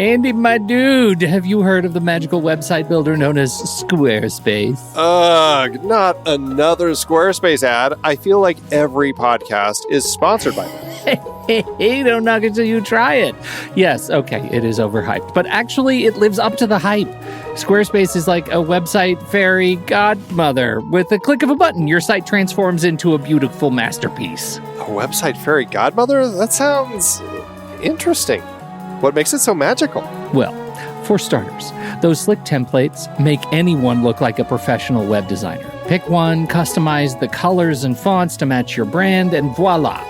Andy, my dude, have you heard of the magical website builder known as Squarespace? Ugh, not another Squarespace ad. I feel like every podcast is sponsored by them. Hey, don't knock it till you try it. Yes, okay, it is overhyped, but actually it lives up to the hype. Squarespace is like a website fairy godmother. With a click of a button, your site transforms into a beautiful masterpiece. A website fairy godmother? That sounds interesting. What makes it so magical? Well, for starters, those slick templates make anyone look like a professional web designer. Pick one, customize the colors and fonts to match your brand, and voila.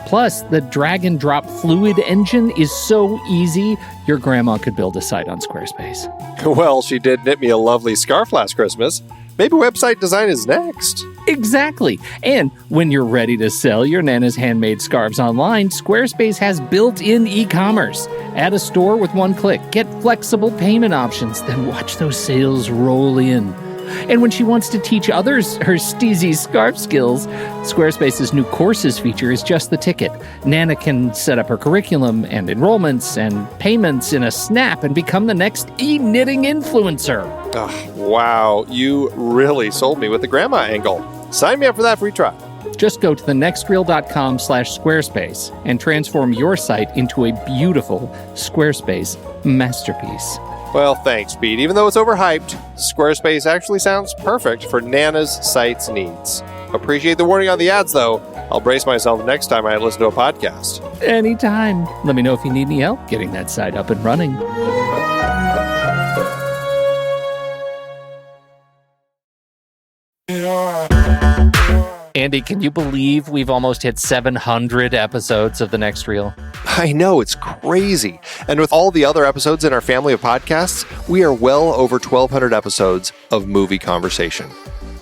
Plus, the drag-and-drop Fluid engine is so easy, your grandma could build a site on Squarespace. Well, she did knit me a lovely scarf last Christmas. Maybe website design is next. Exactly. And when you're ready to sell your Nana's handmade scarves online, Squarespace has built-in e-commerce. Add a store with one click. Get flexible payment options. Then watch those sales roll in. And when she wants to teach others her steezy scarf skills, Squarespace's new courses feature is just the ticket. Nana can set up her curriculum and enrollments and payments in a snap and become the next e-knitting influencer. Oh, wow, you really sold me with the grandma angle. Sign me up for that free trial. Just go to thenextreel.com/Squarespace and transform your site into a beautiful Squarespace masterpiece. Well, thanks, Pete. Even though it's overhyped, Squarespace actually sounds perfect for Nana's site's needs. Appreciate the warning on the ads, though. I'll brace myself next time I listen to a podcast. Anytime. Let me know if you need any help getting that site up and running. Andy, can you believe we've almost hit 700 episodes of The Next Reel? I know, it's crazy. And with all the other episodes in our family of podcasts, we are well over 1,200 episodes of movie conversation.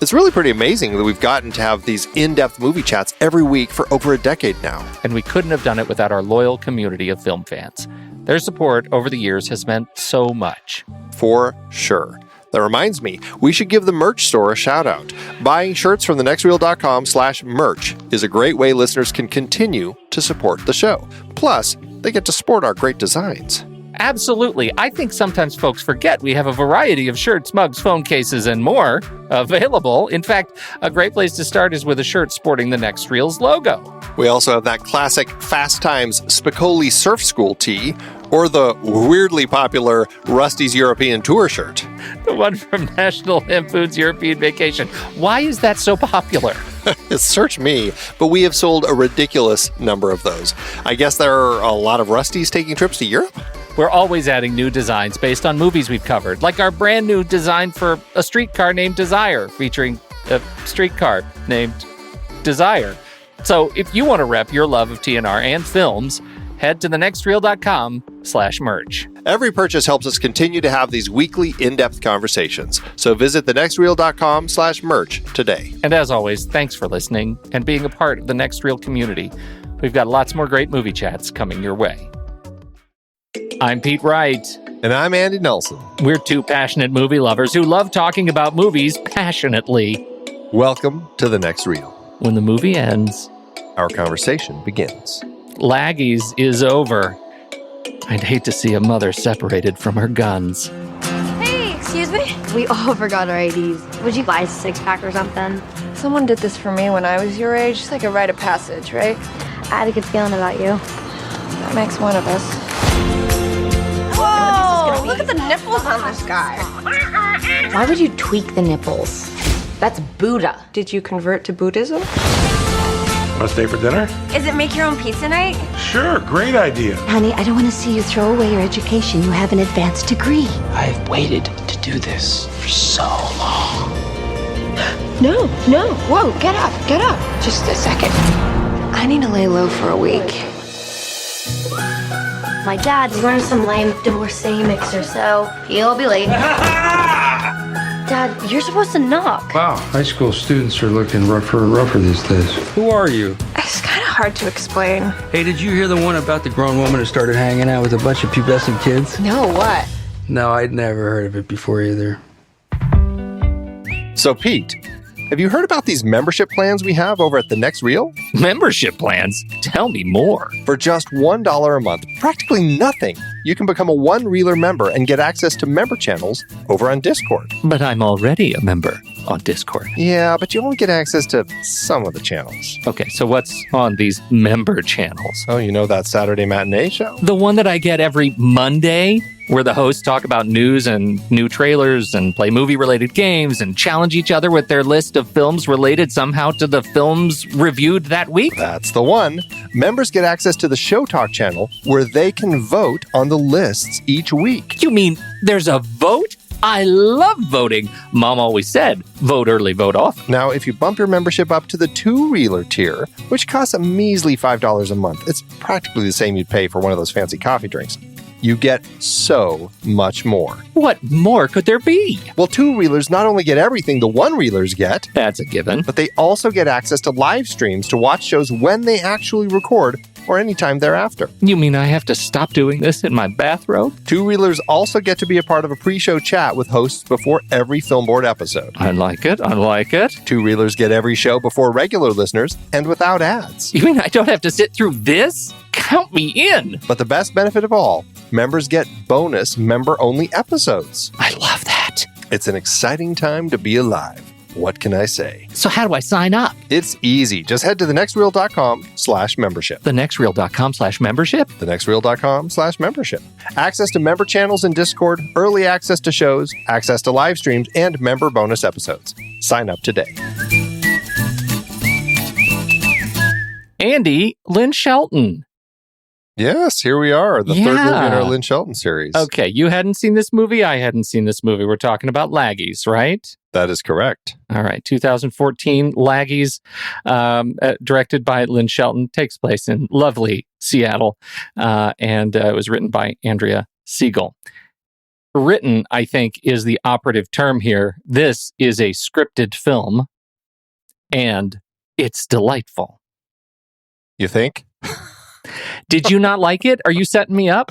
It's really pretty amazing that we've gotten to have these in-depth movie chats every week for over a decade now. And we couldn't have done it without our loyal community of film fans. Their support over the years has meant so much. For sure. That reminds me, we should give the merch store a shout out. Buying shirts from thenextreel.com/merch is a great way listeners can continue to support the show. Plus, they get to sport our great designs. Absolutely. I think sometimes folks forget we have a variety of shirts, mugs, phone cases, and more available. In fact, a great place to start is with a shirt sporting the Next Reel's logo. We also have that classic Fast Times Spicoli Surf School tee, or the weirdly popular Rusty's European Tour shirt. The one from National Lampoon's European Vacation. Why is that so popular? Search me, but we have sold a ridiculous number of those. I guess there are a lot of Rustys taking trips to Europe? We're always adding new designs based on movies we've covered, like our brand new design for a streetcar named Desire, featuring a streetcar named Desire. So if you want to rep your love of TNR and films, head to thenextreel.com/merch. Every purchase helps us continue to have these weekly in-depth conversations. So visit thenextreel.com/merch today. And as always, thanks for listening and being a part of the Next Reel community. We've got lots more great movie chats coming your way. I'm Pete Wright. And I'm Andy Nelson. We're two passionate movie lovers who love talking about movies passionately. Welcome to The Next Reel. When the movie ends, our conversation begins. Laggies is over. I'd hate to see a mother separated from her guns. Hey, excuse me? We all forgot our IDs. Would you buy a six-pack or something? Someone did this for me when I was your age. It's like a rite of passage, right? I had a good feeling about you. That makes one of us. Whoa! Look at the nipples on this guy. Why would you tweak the nipples? That's Buddha. Did you convert to Buddhism? Want to stay for dinner? Is it make your own pizza night? Sure, great idea. Honey, I don't want to see you throw away your education. You have an advanced degree. I've waited to do this for so long. No. Whoa, get up. Just a second. I need to lay low for a week. My dad's running some lame divorcee mixer, so he'll be late. Dad, you're supposed to knock. Wow, high school students are looking rougher and rougher these days. Who are you? It's kind of hard to explain. Hey, did you hear the one about the grown woman who started hanging out with a bunch of pubescent kids? No, what? No, I'd never heard of it before either. So, Pete, have you heard about these membership plans we have over at The Next Reel? Membership plans? Tell me more. For just $1 a month, practically nothing, you can become a One Reeler member and get access to member channels over on Discord. But I'm already a member on Discord. Yeah, but you only get access to some of the channels. Okay, so what's on these member channels? Oh, you know that Saturday matinee show? The one that I get every Monday, where the hosts talk about news and new trailers and play movie-related games and challenge each other with their list of films related somehow to the films reviewed that week? That's the one. Members get access to the Show Talk channel, where they can vote on the lists each week. You mean there's a vote? I love voting. Mom always said, vote early, vote often. Now, if you bump your membership up to the 2-Reeler tier, which costs a measly $5 a month, it's practically the same you'd pay for one of those fancy coffee drinks, you get so much more. What more could there be? Well, 2-Reelers not only get everything the 1-Reelers get, That's a given. but they also get access to live streams to watch shows when they actually record or anytime thereafter. You mean I have to stop doing this in my bathrobe? 2-Reelers also get to be a part of a pre-show chat with hosts before every Film Board episode. I like it. 2-Reelers get every show before regular listeners and without ads. You mean I don't have to sit through this? Count me in. But the best benefit of all, members get bonus member-only episodes. I love that. It's an exciting time to be alive. What can I say? So how do I sign up? It's easy. Just head to thenextreel.com/membership. thenextreel.com/membership? thenextreel.com/membership. Access to member channels in Discord, early access to shows, access to live streams, and member bonus episodes. Sign up today. Andy, Lynn Shelton. Yes, here we are. The third movie in our Lynn Shelton series. Okay, you hadn't seen this movie. I hadn't seen this movie. We're talking about Laggies, right? That is correct. All right, 2014 Laggies, directed by Lynn Shelton, takes place in lovely Seattle, and it was written by Andrea Seigel. Written, I think, is the operative term here. This is a scripted film, and it's delightful. You think? Did you not like it? Are you setting me up?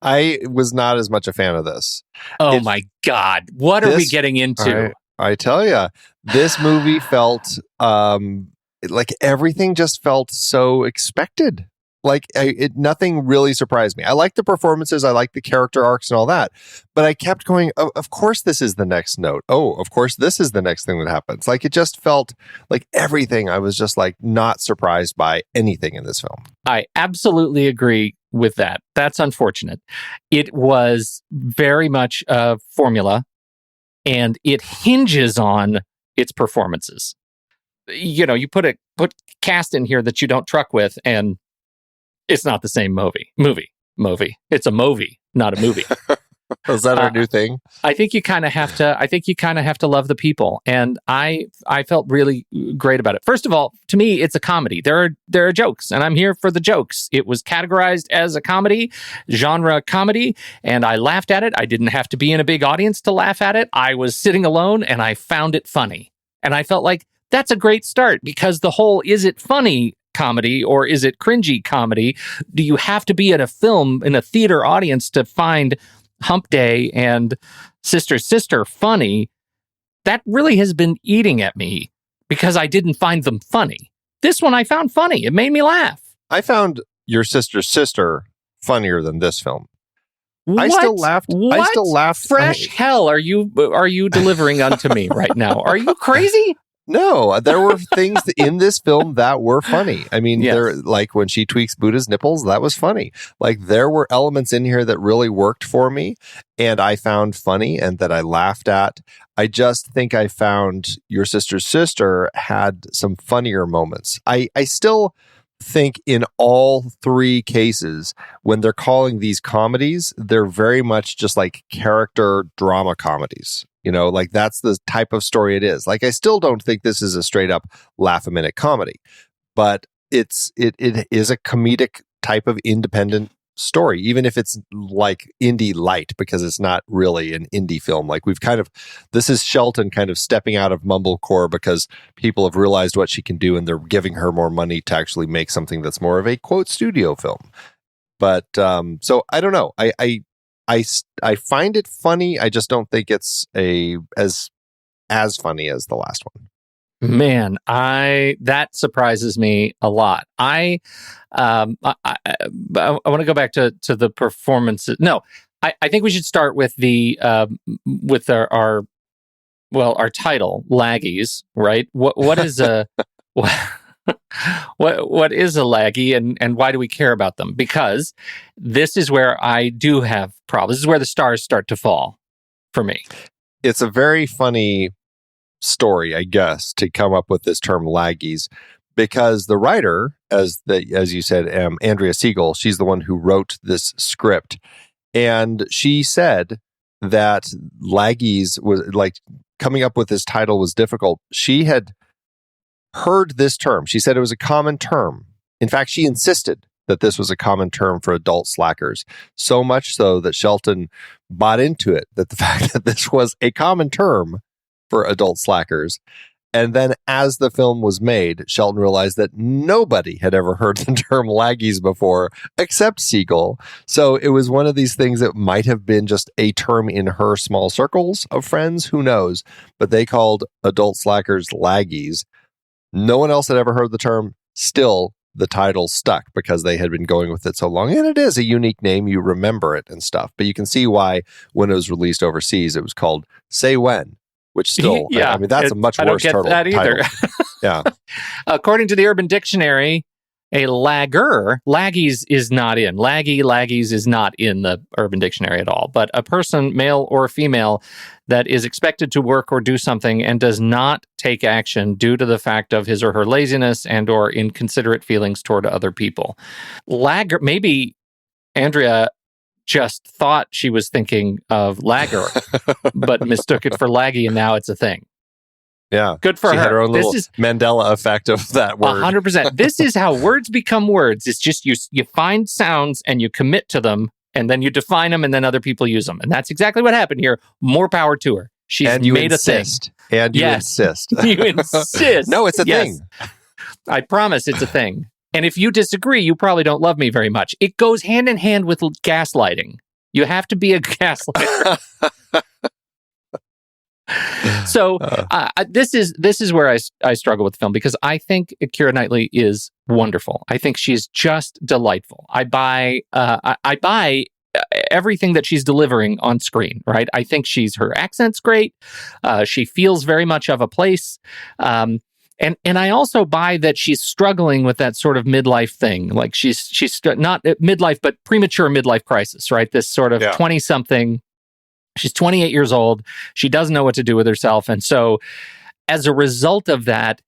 I was not as much a fan of this. Oh my God. What are we getting into? I tell you, this movie felt like everything just felt so expected. Like nothing really surprised me. I like the performances. I like the character arcs and all that. But I kept going, of course this is the next note. Oh, of course this is the next thing that happens. Like it just felt like everything. I was just like not surprised by anything in this film. I absolutely agree with that. That's unfortunate. It was very much a formula, and it hinges on its performances. You know, you put cast in here that you don't truck with, and it's not the same movie. It's a movie, not a movie. Is that our new thing? I think you kind of have to love the people, and I felt really great about it. First of all, to me, it's a comedy. There are jokes, and I'm here for the jokes. It was categorized as a comedy, genre comedy, and I laughed at it. I didn't have to be in a big audience to laugh at it. I was sitting alone, and I found it funny, and I felt like that's a great start, because the whole "is it funny" comedy or is it cringy comedy? Do you have to be in a theater audience to find Hump Day and Sister Sister funny? That really has been eating at me because I didn't find them funny. This one I found funny. It made me laugh. I found Your Sister Sister funnier than this film. What? I still laughed. Fresh hell are you delivering unto me right now? Are you crazy? No, there were things in this film that were funny. I mean, Yes. there, like when she tweaks Buddha's nipples, that was funny. Like there were elements in here that really worked for me and I found funny and that I laughed at. I just think I found Your Sister's Sister had some funnier moments. I still think in all three cases, when they're calling these comedies, they're very much just like character drama comedies. You know, like that's the type of story it is. Like I still don't think this is a straight up laugh-a-minute comedy, but it is a comedic type of independent story, even if it's like indie light, because it's not really an indie film. Like this is Shelton kind of stepping out of mumblecore because people have realized what she can do and they're giving her more money to actually make something that's more of a quote studio film. But so I don't know. I find it funny. I just don't think it's as funny as the last one. Man, that surprises me a lot. I want to go back to the performances. No, I think we should start with the with our title, Laggies, right? What is a what is a Laggie, and why do we care about them? Because this is where I do have problems. This is where the stars start to fall for me. It's a very funny story, I guess, to come up with this term Laggies, because the writer, as you said, Andrea Seigel, she's the one who wrote this script, and she said that Laggies was like coming up with this title was difficult. She had heard this term. She said it was a common term. In fact, she insisted that this was a common term for adult slackers, so much so that Shelton bought into it, that the fact that this was a common term for adult slackers. And then as the film was made, Shelton realized that nobody had ever heard the term Laggies before except Seigel. So it was one of these things that might have been just a term in her small circles of friends, who knows? But they called adult slackers Laggies. No one else had ever heard the term. Still, the title stuck because they had been going with it so long. And it is a unique name. You remember it and stuff. But you can see why when it was released overseas, it was called Say When. Which still, I mean, that's a much worse title. I don't get that either. Yeah. According to the Urban Dictionary, a Laggies is not in. Laggies is not in the Urban Dictionary at all. But a person, male or female, that is expected to work or do something and does not take action due to the fact of his or her laziness and or inconsiderate feelings toward other people. Maybe Andrea just thought she was thinking of lagger, but mistook it for laggy, and now it's a thing. Yeah. Good for her. She had her own little Mandela effect of that word. 100%. This is how words become words. It's just you find sounds and you commit to them, and then you define them, and then other people use them. And that's exactly what happened here. More power to her. She's made a thing. And you insist. You insist. No, it's a thing. I promise it's a thing. And if you disagree, you probably don't love me very much. It goes hand in hand with gaslighting. You have to be a gaslighter. So this is where I struggle with the film, because I think Keira Knightley is wonderful. I think she's just delightful. I buy everything that she's delivering on screen, right? I think her accent's great. She feels very much of a place. And I also buy that she's struggling with that sort of midlife thing. Like she's not midlife, but premature midlife crisis, right? This sort of 20-something. She's 28 years old. She doesn't know what to do with herself. And so as a result of that,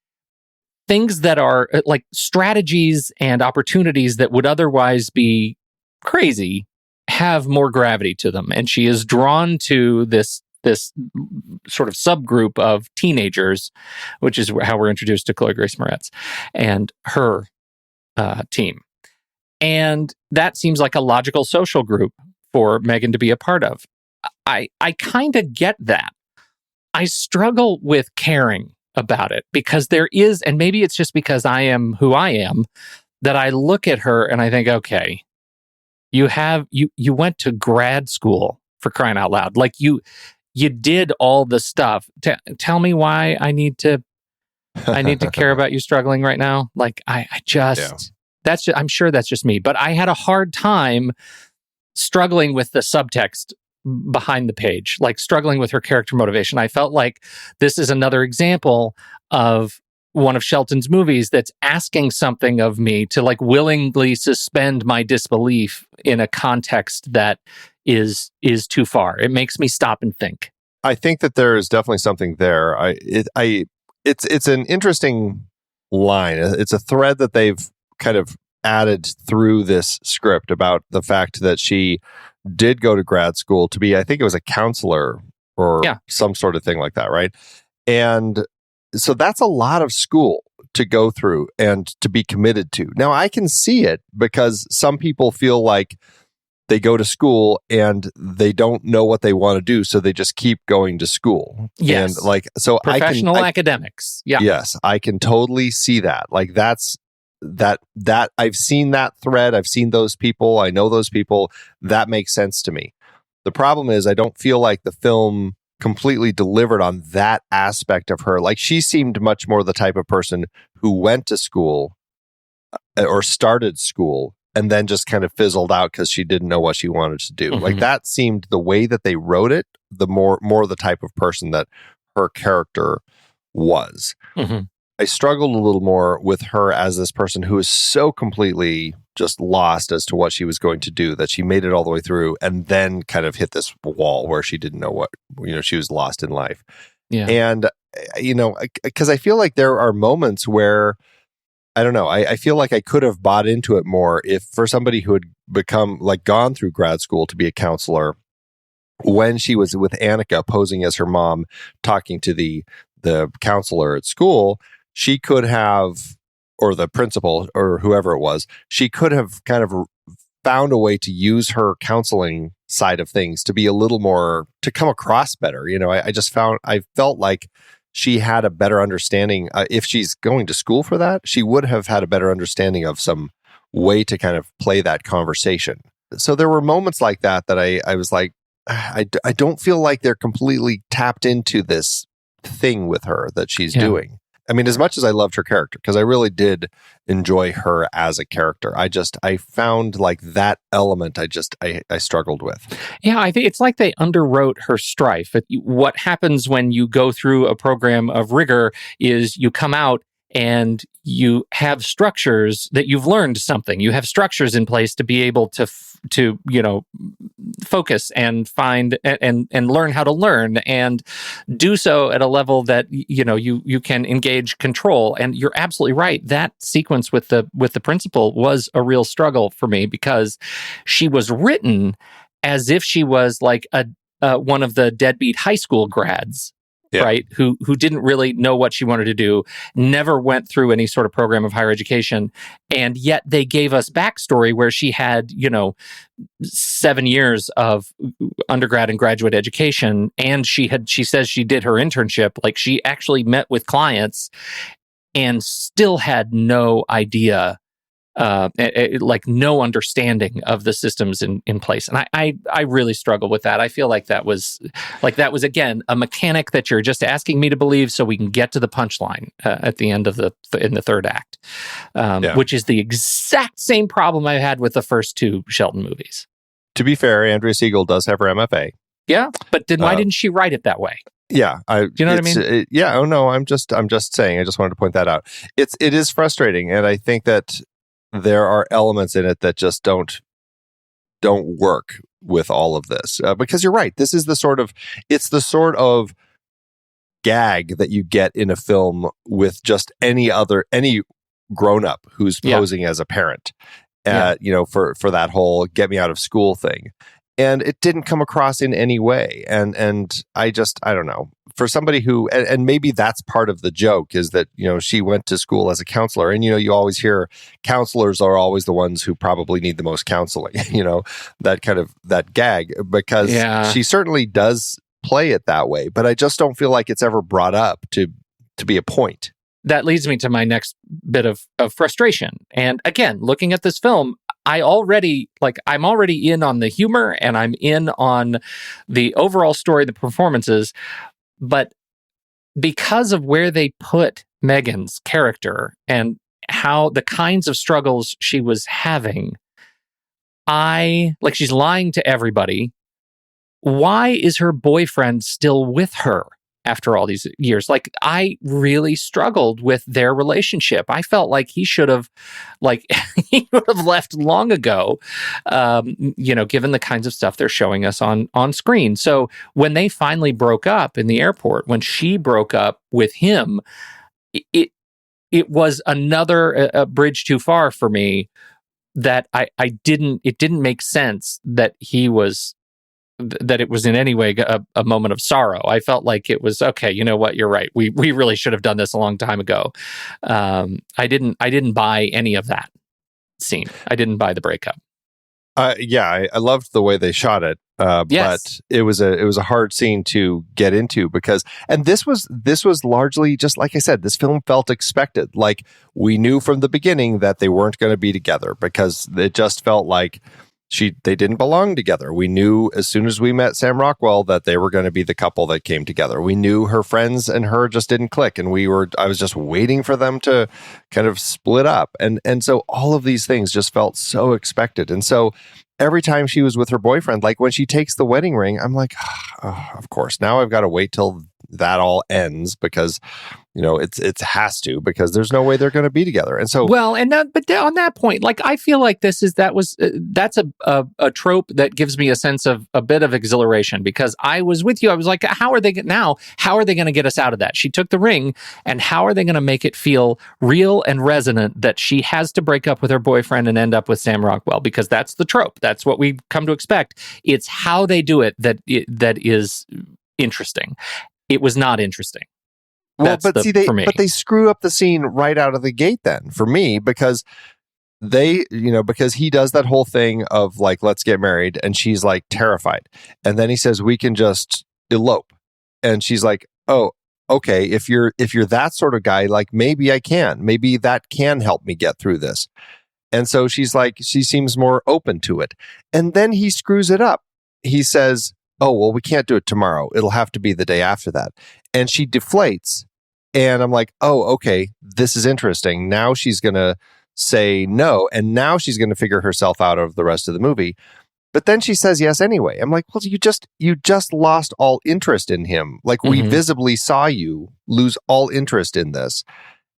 things that are like strategies and opportunities that would otherwise be crazy have more gravity to them. And she is drawn to this sort of subgroup of teenagers, which is how we're introduced to Chloë Grace Moretz and her team. And that seems like a logical social group for Megan to be a part of. I kind of get that. I struggle with caring about it because there is, and maybe it's just because I am who I am, that I look at her and I think, okay, you went to grad school, for crying out loud. Like you did all the stuff. Tell me why I need to care about you struggling right now. Like I'm sure that's just me, but I had a hard time struggling with the subtext behind the page, like struggling with her character motivation. I felt like this is another example of one of Shelton's movies that's asking something of me to like willingly suspend my disbelief in a context that is too far. It makes me stop and think. I think that there is definitely something there. It's an interesting line. It's a thread that they've kind of added through this script about the fact that she did go to grad school to be, I think it was a counselor or some sort of thing like that, right? And so that's a lot of school to go through and to be committed to. Now, I can see it because some people feel like they go to school and they don't know what they want to do, so they just keep going to school. Yes. And like, so professional academics. Yeah. Yes, I can totally see that. Like that I've seen that thread. I've seen those people. I know those people. That makes sense to me. The problem is I don't feel like the film completely delivered on that aspect of her. Like, she seemed much more the type of person who went to school or started school and then just kind of fizzled out because she didn't know what she wanted to do. Like, that seemed, the way that they wrote it, the more the type of person that her character was. I struggled a little more with her as this person who is so completely just lost as to what she was going to do, that she made it all the way through and then kind of hit this wall where she didn't know what, she was lost in life. Yeah. And, because I feel like there are moments where, I don't know, I feel like I could have bought into it more if, for somebody who had gone through grad school to be a counselor, when she was with Annika posing as her mom, talking to the counselor at school, she could have, or the principal or whoever it was, she could have kind of found a way to use her counseling side of things to be a little more, to come across better. I felt like she had a better understanding. If she's going to school for that, she would have had a better understanding of some way to kind of play that conversation. So there were moments like that I was like, I don't feel like they're completely tapped into this thing with her that she's doing. I mean, as much as I loved her character, because I really did enjoy her as a character, I found like that element I struggled with. Yeah, I think it's like they underwrote her strife. What happens when you go through a program of rigor is you come out and you have structures that you've learned something. You have structures in place to be able to focus and find and learn how to learn, and do so at a level that you can engage control. And you're absolutely right. That sequence with the principal was a real struggle for me, because she was written as if she was like one of the deadbeat high school grads. Yeah. Right, who didn't really know what she wanted to do, never went through any sort of program of higher education, and yet they gave us backstory where she had 7 years of undergrad and graduate education, and she says she did her internship, like she actually met with clients, and still had no idea. Like no understanding of the systems in place. And I really struggle with that. I feel like that was again a mechanic that you're just asking me to believe so we can get to the punchline at the end of in the third act, which is the exact same problem I had with the first two Shelton movies. To be fair, Andrea Seigel does have her MFA. Yeah, but then why didn't she write it that way? Yeah, do you know what I mean? Yeah. Oh no, I'm just saying. I just wanted to point that out. It is frustrating, and I think that there are elements in it that just don't work with all of this, because you're right. This is the sort of gag that you get in a film with just any grown up who's posing as a parent, for that whole get me out of school thing. And it didn't come across in any way. And I don't know, for somebody who, and maybe that's part of the joke, is that, she went to school as a counselor, and, you always hear counselors are always the ones who probably need the most counseling, that gag, because she certainly does play it that way, but I just don't feel like it's ever brought up to be a point. That leads me to my next bit of frustration. And again, looking at this film, I'm already in on the humor, and I'm in on the overall story, the performances, but because of where they put Megan's character and how the kinds of struggles she was having, she's lying to everybody. Why is her boyfriend still with her after all these years? Like, I really struggled with their relationship. I felt like he should have left long ago, given the kinds of stuff they're showing us on screen. So when they finally broke up in the airport, when she broke up with him, it was another bridge too far for me, that it didn't make sense that it was in any way a moment of sorrow. I felt like it was, okay, you know what, you're right. We really should have done this a long time ago. I didn't buy any of that scene. I didn't buy the breakup. I loved the way they shot it. But it was a hard scene to get into, because, and this was largely, just like I said, this film felt expected. Like, we knew from the beginning that they weren't going to be together, because it just felt like They didn't belong together. We knew as soon as we met Sam Rockwell that they were going to be the couple that came together. We knew her friends and her just didn't click, and I was just waiting for them to kind of split up. And so all of these things just felt so expected. And so every time she was with her boyfriend, like when she takes the wedding ring, I'm like, oh, of course, now I've got to wait till that all ends because it has to, because there's no way they're going to be together. And so, well, but on that point, like, I feel like that's a trope that gives me a sense of a bit of exhilaration, because I was with you. I was like, how are they going to get us out of that? She took the ring, and how are they going to make it feel real and resonant that she has to break up with her boyfriend and end up with Sam Rockwell? Because that's the trope. That's what we've come to expect. It's how they do it that is interesting. It was not interesting. Well, but they screw up the scene right out of the gate then for me, because because he does that whole thing of like, let's get married. And she's like terrified. And then he says, we can just elope. And she's like, oh, okay. If you're that sort of guy, like maybe that can help me get through this. And so she seems more open to it. And then he screws it up. He says, oh, well, we can't do it tomorrow. It'll have to be the day after that. And she deflates. And I'm like, oh, okay, this is interesting. Now she's going to say no. And now she's going to figure herself out of the rest of the movie. But then she says yes anyway. I'm like, well, you just lost all interest in him. Like, we visibly saw you lose all interest in this.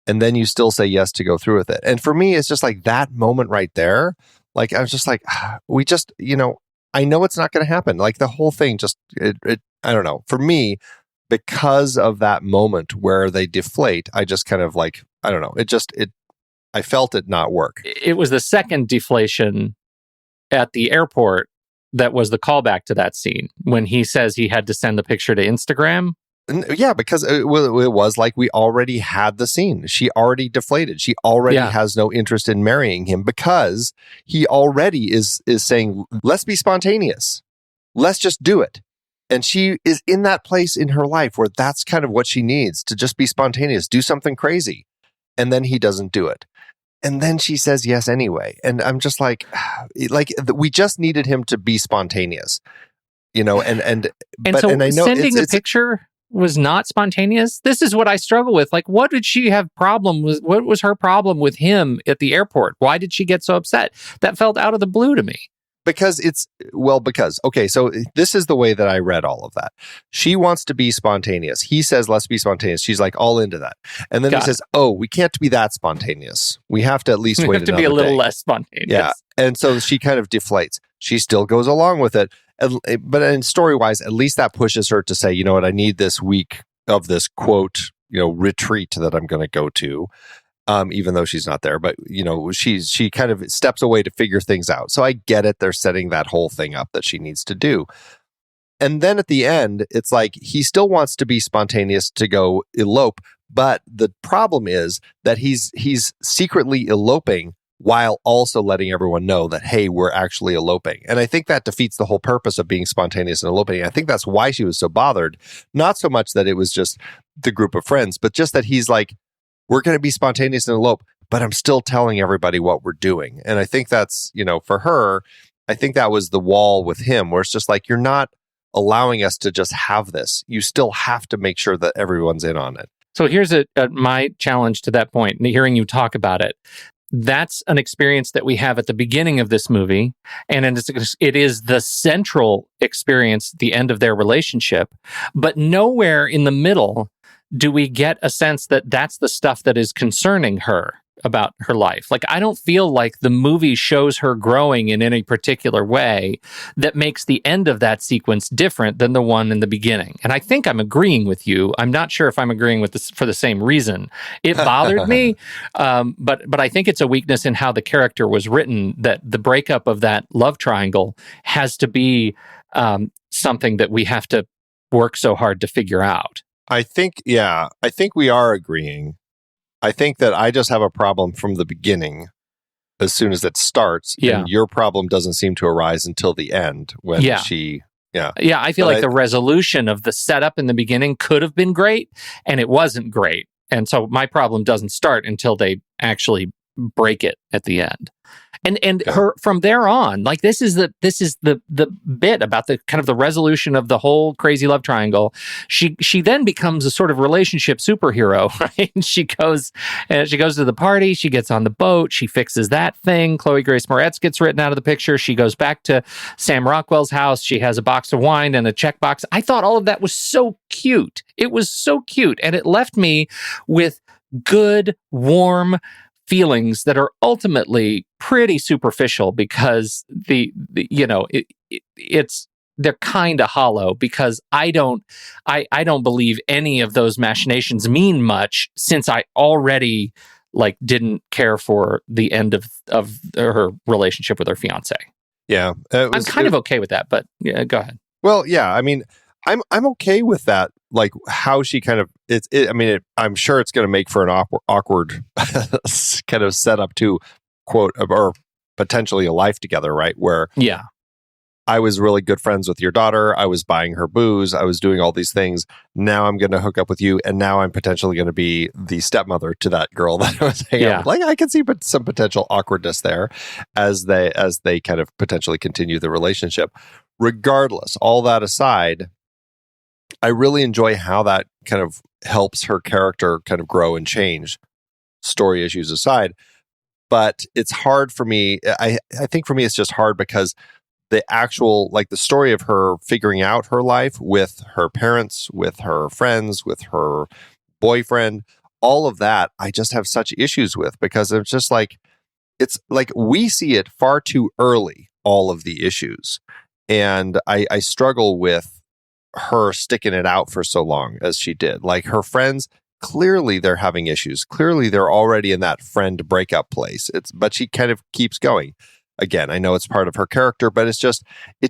And then you still say yes to go through with it. And for me, it's just like that moment right there. Like, I was just like, I know it's not going to happen. Like, the whole thing just, I don't know. For me, because of that moment where they deflate, I just kind of like, I don't know. I felt it not work. It was the second deflation at the airport that was the callback to that scene when he says he had to send the picture to Instagram. Yeah, because it was like we already had the scene. She already deflated. She already has no interest in marrying him because he already is saying, let's be spontaneous. Let's just do it. And she is in that place in her life where that's kind of what she needs, to just be spontaneous, do something crazy. And then he doesn't do it. And then she says yes anyway. And I'm just like we just needed him to be spontaneous, and so I know sending a picture was not spontaneous. This is what I struggle with. Like, what did she have problem with? What was her problem with him at the airport? Why did she get so upset? That felt out of the blue to me. Because okay, so this is the way that I read all of that. She wants to be spontaneous. He says, let's be spontaneous. She's like all into that. And then he says, oh, we can't be that spontaneous. We have to at least wait another day. We have to be a little less spontaneous. Yeah. And so she kind of deflates. She still goes along with it. But in story-wise, at least that pushes her to say, you know what, I need this week of this quote, retreat that I'm going to go to. Even though she's not there, but she kind of steps away to figure things out. So I get it. They're setting that whole thing up that she needs to do. And then at the end, it's like he still wants to be spontaneous to go elope. But the problem is that he's secretly eloping while also letting everyone know that, hey, we're actually eloping. And I think that defeats the whole purpose of being spontaneous and eloping. I think that's why she was so bothered. Not so much that it was just the group of friends, but just that he's like, we're going to be spontaneous and elope, but I'm still telling everybody what we're doing. And I think that's, for her, I think that was the wall with him, where it's just like, you're not allowing us to just have this. You still have to make sure that everyone's in on it. So here's my challenge to that point, and hearing you talk about it. That's an experience that we have at the beginning of this movie, and it is the central experience at the end of their relationship, but nowhere in the middle do we get a sense that that's the stuff that is concerning her about her life. Like, I don't feel like the movie shows her growing in any particular way that makes the end of that sequence different than the one in the beginning. And I think I'm agreeing with you. I'm not sure if I'm agreeing with this for the same reason. It bothered me, but I think it's a weakness in how the character was written, that the breakup of that love triangle has to be something that we have to work so hard to figure out. I think we are agreeing. I think that I just have a problem from the beginning as soon as it starts. Yeah. And your problem doesn't seem to arise until the end when she... Yeah, I feel like the resolution of the setup in the beginning could have been great, and it wasn't great. And so my problem doesn't start until they actually break it at the end. And her from there on, like this is the bit about the kind of the resolution of the whole crazy love triangle. She then becomes a sort of relationship superhero, right? She goes to the party, she gets on the boat, she fixes that thing. Chloë Grace Moretz gets written out of the picture. She goes back to Sam Rockwell's house. She has a box of wine and a checkbox. I thought all of that was so cute. It was so cute, and it left me with good, warm feelings that are ultimately pretty superficial because they're kind of hollow because I don't believe any of those machinations mean much since I already didn't care for the end of her relationship with her fiance. Yeah, I'm kind of okay with that, but yeah, go ahead. Well, yeah, I mean, I'm okay with that. Like how she kind of I'm sure it's going to make for an awkward kind of setup to quote or potentially a life together, right? Where I was really good friends with your daughter. I was buying her booze. I was doing all these things. Now I'm going to hook up with you, and now I'm potentially going to be the stepmother to that girl that I was hanging out with. Like I can see some potential awkwardness there as they kind of potentially continue the relationship. Regardless, all that aside, I really enjoy how that kind of helps her character kind of grow and change, story issues aside. But it's hard for me. I think for me, it's just hard because the actual, the story of her figuring out her life with her parents, with her friends, with her boyfriend, all of that, I just have such issues with because it's just it's like we see it far too early, all of the issues. And I struggle with her sticking it out for so long as she did. Like her friends, clearly they're having issues. Clearly they're already in that friend breakup place. But she kind of keeps going. Again, I know it's part of her character, but it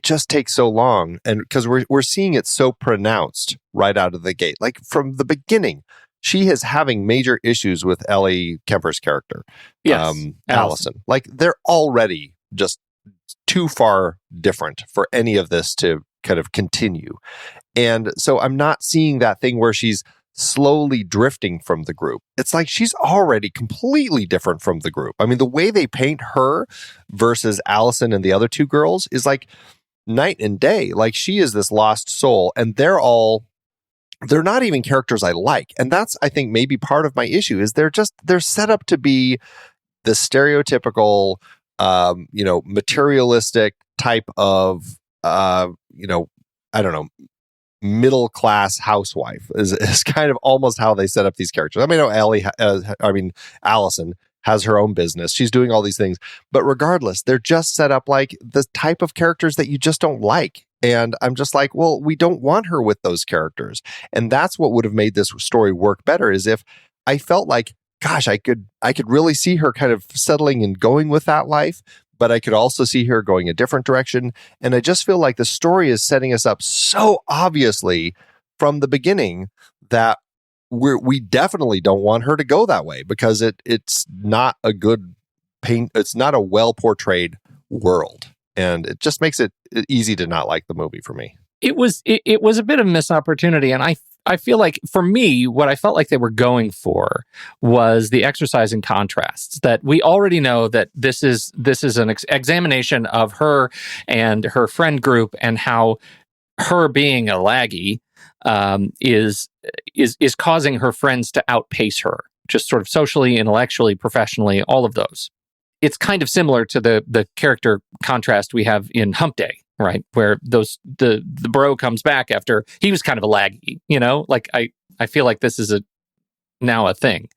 just takes so long. And because we're seeing it so pronounced right out of the gate. Like from the beginning, she is having major issues with Ellie Kemper's character. Yes, Allison. Like they're already just too far different for any of this to kind of continue. And so I'm not seeing that thing where she's slowly drifting from the group. It's like she's already completely different from the group. I mean, the way they paint her versus Allison and the other two girls is like night and day. Like she is this lost soul, and they're not even characters I like. And that's, I think, maybe part of my issue is they're set up to be the stereotypical, materialistic type of, I don't know, middle class housewife is kind of almost how they set up these characters. I mean, Allison has her own business. She's doing all these things, but regardless, they're just set up like the type of characters that you just don't like. And I'm just like, well, we don't want her with those characters. And that's what would have made this story work better is if I felt like, gosh, I could really see her kind of settling and going with that life. But I could also see her going a different direction. And I just feel like the story is setting us up so obviously from the beginning that we definitely don't want her to go that way because it's not a good paint. It's not a well portrayed world. And it just makes it easy to not like the movie for me. It was a bit of a missed opportunity. And I feel like for me, what I felt like they were going for was the exercise in contrasts, that we already know that this is an examination of her and her friend group and how her being a laggie is causing her friends to outpace her, just sort of socially, intellectually, professionally, all of those. It's kind of similar to the character contrast we have in Hump Day, right? Where the bro comes back after he was kind of a laggy, Like I feel like this is now a thing.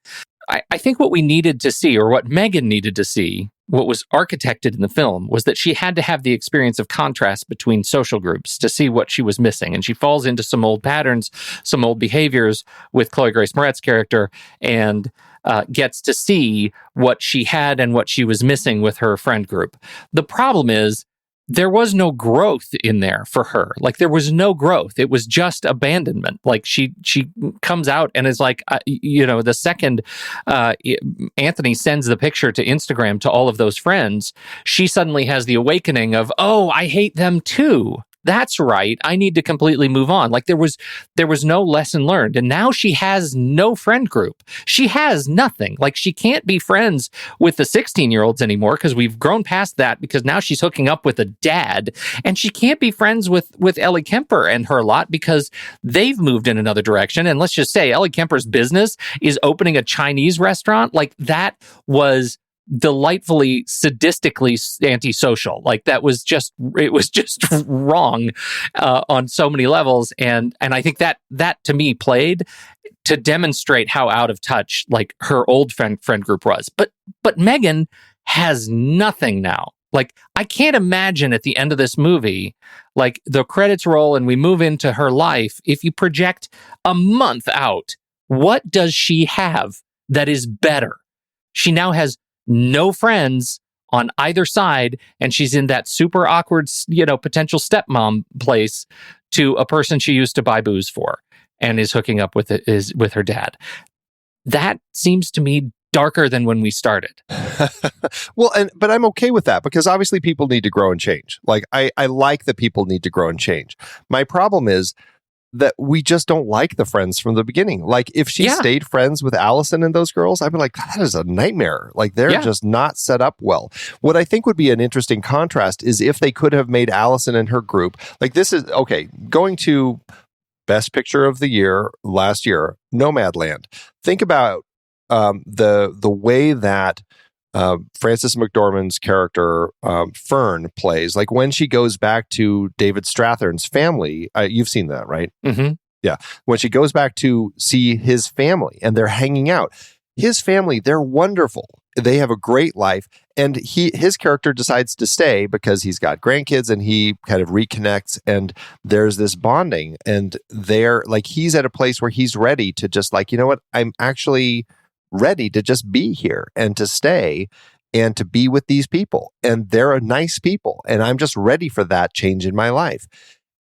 I think what we needed to see, or what Megan needed to see, what was architected in the film, was that she had to have the experience of contrast between social groups to see what she was missing. And she falls into some old patterns, some old behaviors with Chloë Grace Moretz's character, and gets to see what she had and what she was missing with her friend group. The problem is, there was no growth in there for her. Like there was no growth. It was just abandonment. Like she comes out and is like, the second Anthony sends the picture to Instagram to all of those friends, she suddenly has the awakening of, oh, I hate them too. that's right. I need to completely move on. Like there was no lesson learned. And now she has no friend group. She has nothing. Like she can't be friends with the 16-year-olds anymore because we've grown past that, because now she's hooking up with a dad, and she can't be friends with Ellie Kemper and her lot because they've moved in another direction. And let's just say Ellie Kemper's business is opening a Chinese restaurant. Like that was delightfully sadistically antisocial. Like it was just wrong on so many levels, and I think that to me played to demonstrate how out of touch like her old friend group was. But Megan has nothing now. Like I can't imagine at the end of this movie, like the credits roll and we move into her life, if you project a month out, what does she have that is better? She now has no friends on either side, and she's in that super awkward, potential stepmom place to a person she used to buy booze for and is hooking up with her dad. That seems to me darker than when we started. Well, but I'm okay with that because obviously people need to grow and change. Like I like that people need to grow and change. My problem is that we just don't like the friends from the beginning. Like if she stayed friends with Allison and those girls, I'd be like, that is a nightmare. Like they're just not set up well. What I think would be an interesting contrast is if they could have made Allison and her group, like this is, okay, going to Best Picture of the Year last year, Nomadland. Think about the way that Frances McDormand's character Fern plays, like when she goes back to David Strathairn's family. You've seen that, right? Mm-hmm. Yeah. When she goes back to see his family and they're hanging out, his family, they're wonderful. They have a great life, and his character decides to stay because he's got grandkids and he kind of reconnects, and there's this bonding, and they're like, he's at a place where he's ready to just like, you know what, I'm actually ready to just be here and to stay and to be with these people. And they're a nice people. And I'm just ready for that change in my life.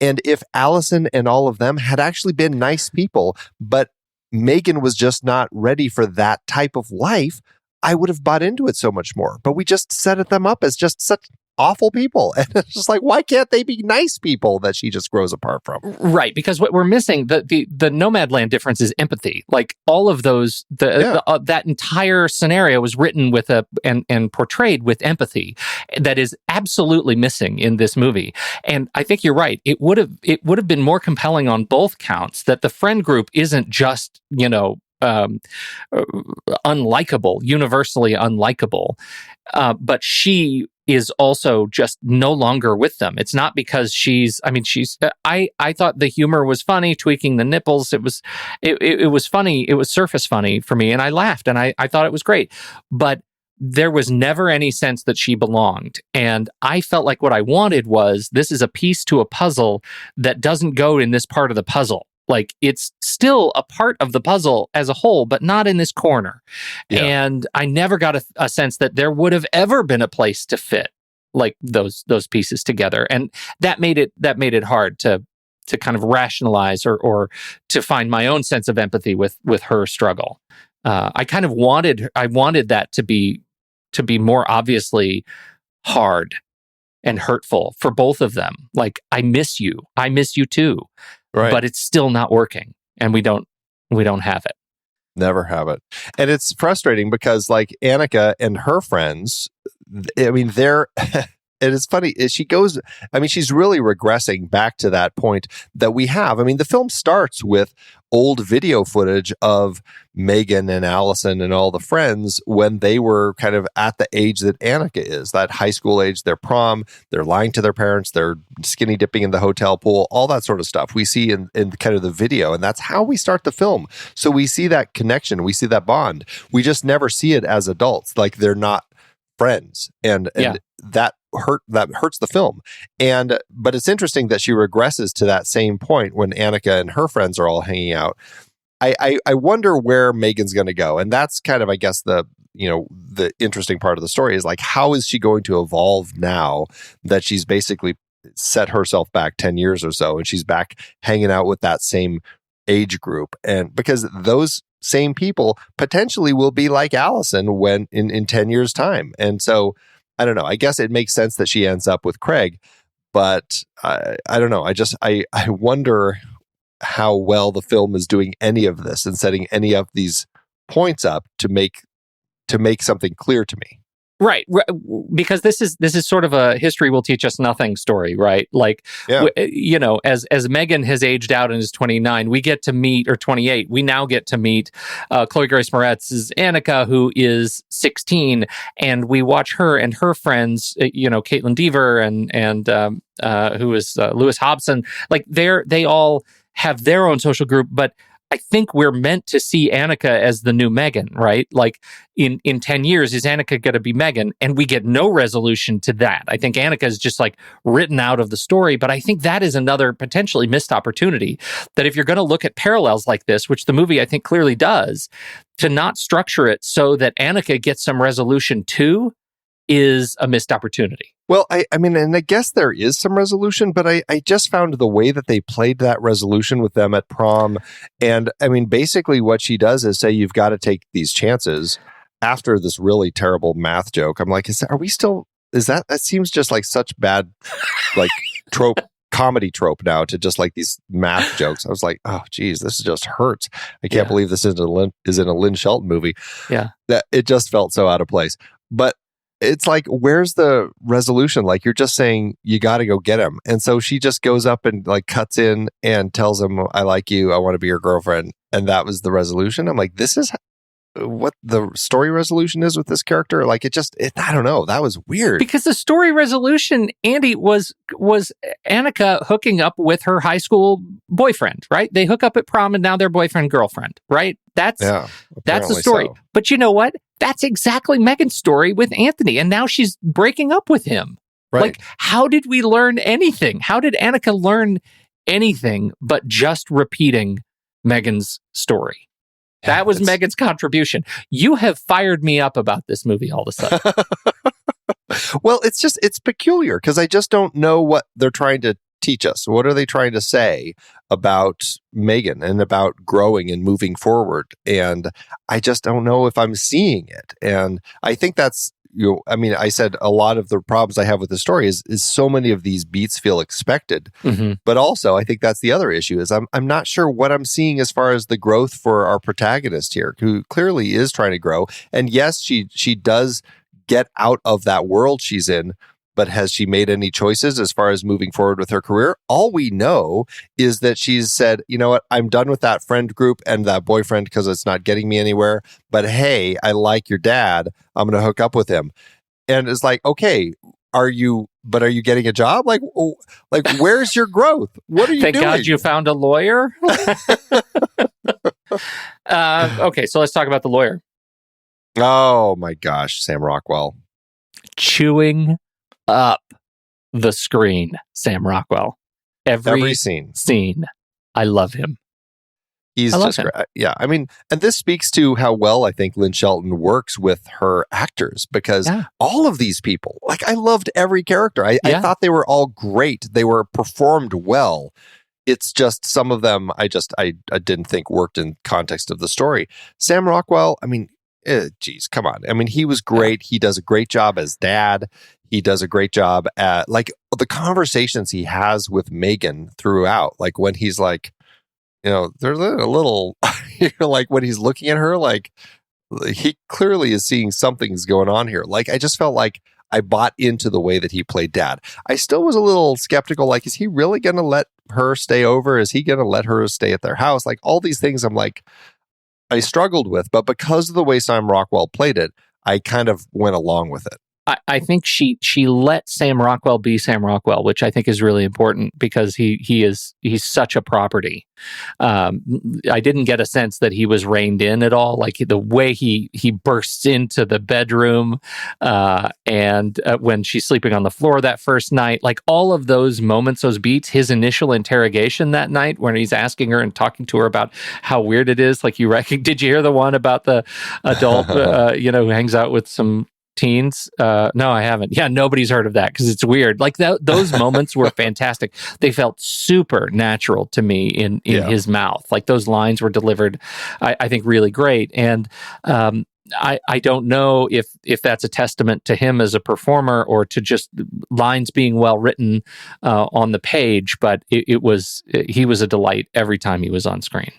And if Allison and all of them had actually been nice people, but Megan was just not ready for that type of life, I would have bought into it so much more. But we just set them up as just such awful people. And it's just like, why can't they be nice people that she just grows apart from? Right. Because what we're missing, the Nomadland difference is empathy. Like all of those, that entire scenario was written with and portrayed with empathy that is absolutely missing in this movie. And I think you're right. It would have been more compelling on both counts that the friend group isn't just, unlikable, universally unlikable, but she is also just no longer with them. It's not because I thought the humor was funny, tweaking the nipples. It was funny. It was surface funny for me. And I laughed and I thought it was great, but there was never any sense that she belonged. And I felt like what I wanted was, this is a piece to a puzzle that doesn't go in this part of the puzzle. Like it's still a part of the puzzle as a whole, but not in this corner. Yeah. And I never got a sense that there would have ever been a place to fit like those pieces together. And that made it hard to kind of rationalize or to find my own sense of empathy with her struggle. I kind of wanted that to be more obviously hard and hurtful for both of them. Like, I miss you too. Right. But it's still not working, and we don't have it. Never have it. And it's frustrating because like Annika and her friends, I mean, they're and it's funny, she's really regressing back to that point that we have. I mean, the film starts with old video footage of Megan and Allison and all the friends when they were kind of at the age that Annika is, that high school age, their prom, they're lying to their parents, they're skinny dipping in the hotel pool, all that sort of stuff we see in kind of the video. And that's how we start the film. So we see that connection, we see that bond. We just never see it as adults. Like they're not friends. And that hurts the film. But it's interesting that she regresses to that same point when Annika and her friends are all hanging out. I wonder where Megan's going to go. And that's kind of, I guess, the interesting part of the story is like, how is she going to evolve now that she's basically set herself back 10 years or so and she's back hanging out with that same age group? And because those same people potentially will be like Allison when in 10 years time. And so I don't know. I guess it makes sense that she ends up with Craig, but I don't know. I wonder how well the film is doing any of this and setting any of these points up to make something clear to me. Right, because this is sort of a history will teach us nothing story, right? Like, you know, as Megan has aged out and is 29, we get to meet, or 28, we now get to meet Chloë Grace Moretz's Annika, who is 16, and we watch her and her friends, you know, Kaitlyn Dever and who is Lewis Hobson, like they all have their own social group, but I think we're meant to see Annika as the new Megan, right? Like in 10 years, is Annika going to be Megan? And we get no resolution to that. I think Annika is just like written out of the story, but I think that is another potentially missed opportunity, that if you're going to look at parallels like this, which the movie I think clearly does, to not structure it so that Annika gets some resolution too is a missed opportunity. Well, I mean, and I guess there is some resolution, but I just found the way that they played that resolution with them at prom. And I mean, basically what she does is say, you've got to take these chances after this really terrible math joke. I'm like, that seems just like such bad, like comedy trope now, to just like these math jokes. I was like, oh geez, this just hurts. I can't believe this is in a Lynn Shelton movie. Yeah. That it just felt so out of place. But it's like, where's the resolution? Like, you're just saying you got to go get him. And so she just goes up and like cuts in and tells him, I like you. I want to be your girlfriend. And that was the resolution. I'm like, this is what the story resolution is with this character. Like, I don't know. That was weird. Because the story resolution, Andy, was Annika hooking up with her high school boyfriend, right? They hook up at prom and now they're boyfriend, girlfriend, right? That's the story. So. But you know what? That's exactly Megan's story with Anthony. And now she's breaking up with him. Right. Like, how did we learn anything? How did Annika learn anything but just repeating Megan's story? That was Megan's contribution. You have fired me up about this movie all of a sudden. Well, it's peculiar because I just don't know what they're trying to teach us. What are they trying to say about Megan and about growing and moving forward? And I just don't know if I'm seeing it. And I think that's, I said a lot of the problems I have with the story is so many of these beats feel expected. Mm-hmm. But also, I think that's the other issue is I'm not sure what I'm seeing as far as the growth for our protagonist here, who clearly is trying to grow. And yes, she does get out of that world she's in, but has she made any choices as far as moving forward with her career? All we know is that she's said, you know what, I'm done with that friend group and that boyfriend because it's not getting me anywhere. But hey, I like your dad. I'm going to hook up with him. And it's like, okay, are you getting a job? Like where's your growth? What are you doing? Thank God you found a lawyer. Okay, so let's talk about the lawyer. Oh my gosh, Sam Rockwell. Chewing up the screen, Sam Rockwell. Every scene. I love him. He's just great. Yeah. I mean, and this speaks to how well I think Lynn Shelton works with her actors, because all of these people, like, I loved every character. I thought they were all great. They were performed well. It's just some of them I didn't think worked in context of the story. Sam Rockwell, I mean, geez, come on. I mean, he was great. He does a great job as dad. He does a great job at, like, the conversations he has with Megan throughout. Like, when he's like, you know, there's a little, like, when he's looking at her, like, he clearly is seeing something's going on here. Like, I just felt like I bought into the way that he played dad. I still was a little skeptical. Like, is he really going to let her stay over? Is he going to let her stay at their house? Like, all these things I'm like, I struggled with, but because of the way Sam Rockwell played it, I kind of went along with it. I think she let Sam Rockwell be Sam Rockwell, which I think is really important because he's such a property. I didn't get a sense that he was reined in at all. Like, the way he bursts into the bedroom and when she's sleeping on the floor that first night, like, all of those moments, those beats, his initial interrogation that night when he's asking her and talking to her about how weird it is. Like, did you hear the one about the adult, who hangs out with some teens? No, I haven't. Yeah, nobody's heard of that because it's weird. Like, those moments were fantastic. They felt super natural to me in his mouth. Like, those lines were delivered, I think, really great. And I don't know if that's a testament to him as a performer or to just lines being well written on the page, but he was a delight every time he was on screen.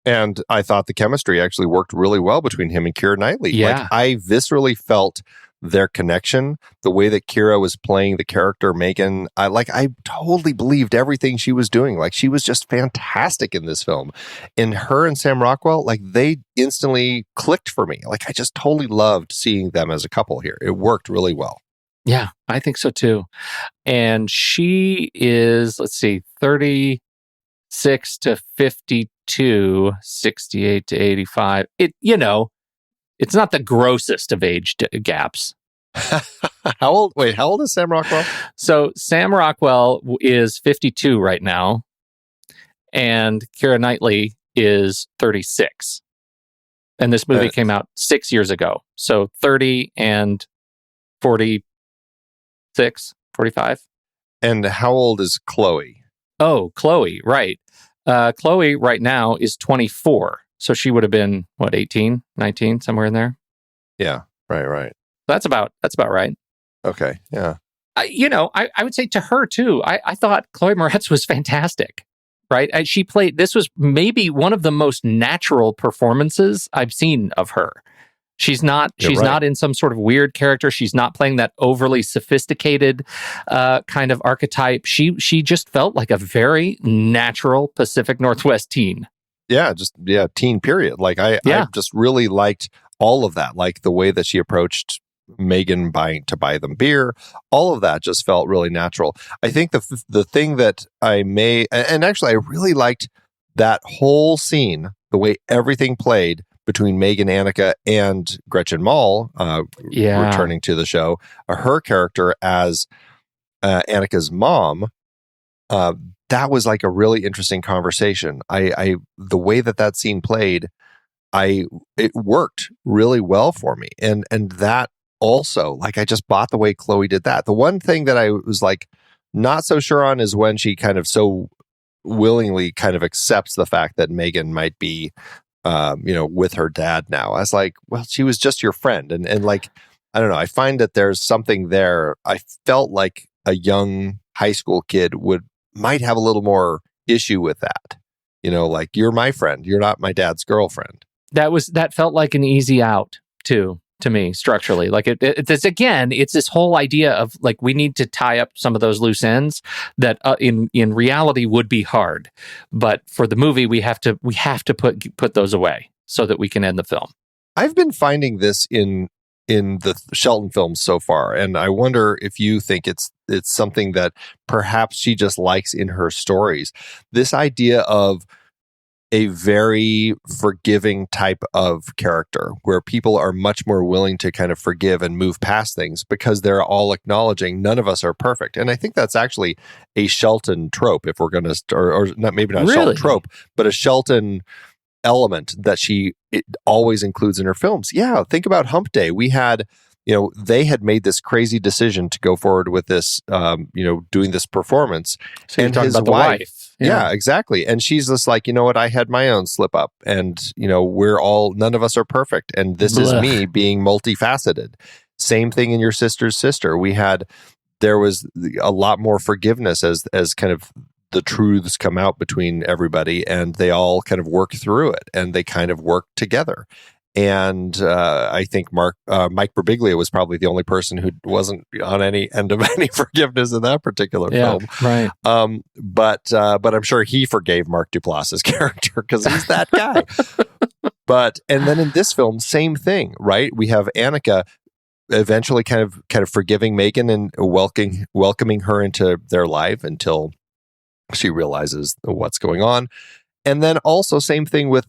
And I thought the chemistry actually worked really well between him and Keira Knightley. Yeah. Like, I viscerally felt their connection, the way that Keira was playing the character Megan. I totally believed everything she was doing. Like, she was just fantastic in this film. And her and Sam Rockwell, like, they instantly clicked for me. Like, I just totally loved seeing them as a couple here. It worked really well. Yeah, I think so too. And she is, 36 to 52, 68 to 85. It's not the grossest of age gaps. How old is Sam Rockwell? So Sam Rockwell is 52 right now, and Keira Knightley is 36. And this movie came out 6 years ago. So 30 and 46, 45. And how old is Chloe? Oh, Chloe, right. Chloe right now is 24. So she would have been, 18, 19, somewhere in there? Yeah, right. That's about right. Okay, yeah. I would say to her, too, I thought Chloë Moretz was fantastic, right? She played, this was maybe one of the most natural performances I've seen of her. She's not in some sort of weird character. She's not playing that overly sophisticated kind of archetype. She just felt like a very natural Pacific Northwest teen. Yeah, teen period. Like, I just really liked all of that. Like, the way that she approached Megan to buy them beer, all of that just felt really natural. I think the thing that and actually I really liked that whole scene, the way everything played between Megan Annika and Gretchen Mol, returning to the show, her character as Annika's mom. That was like a really interesting conversation. The way that scene played, it worked really well for me. And that also, like, I just bought the way Chloe did that. The one thing that I was like not so sure on is when she kind of so willingly kind of accepts the fact that Megan might be with her dad now. I was like, well, she was just your friend. And like, I don't know, I find that there's something there. I felt like a young high school kid might have a little more issue with that. Like, you're my friend, you're not my dad's girlfriend. That felt like an easy out too, to me, structurally. Like, it's this whole idea of, like, we need to tie up some of those loose ends that in reality would be hard, but for the movie we have to put those away so that we can end the film. I've been finding this in the Shelton films so far, and I wonder if you think it's something that perhaps she just likes in her stories. This idea of a very forgiving type of character where people are much more willing to kind of forgive and move past things because they're all acknowledging none of us are perfect. And I think that's actually a Shelton trope, if we're going to, or not, maybe not a Shelton trope, but a Shelton element that it always includes in her films. Yeah, think about Hump Day. We had, they had made this crazy decision to go forward with this, doing this performance. So you're talking about the wife. Yeah, exactly. And she's just like, you know what? I had my own slip up, and none of us are perfect, and this is me being multifaceted. Same thing in Your Sister's Sister. There was a lot more forgiveness as kind of the truths come out between everybody, and they all kind of work through it, and they kind of work together. And I think Mike Birbiglia was probably the only person who wasn't on any end of any forgiveness in that particular film. Right. But I'm sure he forgave Mark Duplass's character because he's that guy. And then in this film, same thing, right? We have Annika eventually kind of forgiving Megan and welcoming her into their life until she realizes what's going on. And then also same thing with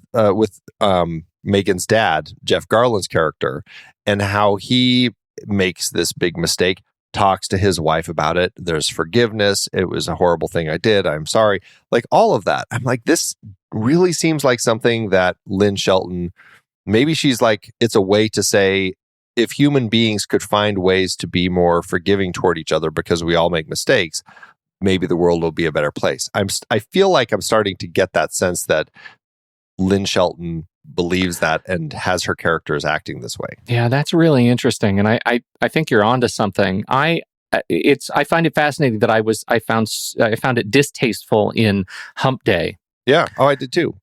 Megan's dad, Jeff Garland's character, and how he makes this big mistake, talks to his wife about it. There's forgiveness. It was a horrible thing I did. I'm sorry. Like, all of that. I'm like, this really seems like something that Lynn Shelton, maybe she's like, it's a way to say, if human beings could find ways to be more forgiving toward each other because we all make mistakes, maybe the world will be a better place. I feel like I'm starting to get that sense that Lynn Shelton believes that and has her characters acting this way. Yeah, that's really interesting, and I think you're onto something. I find it fascinating that I found it distasteful in Hump Day. Yeah. Oh, I did too.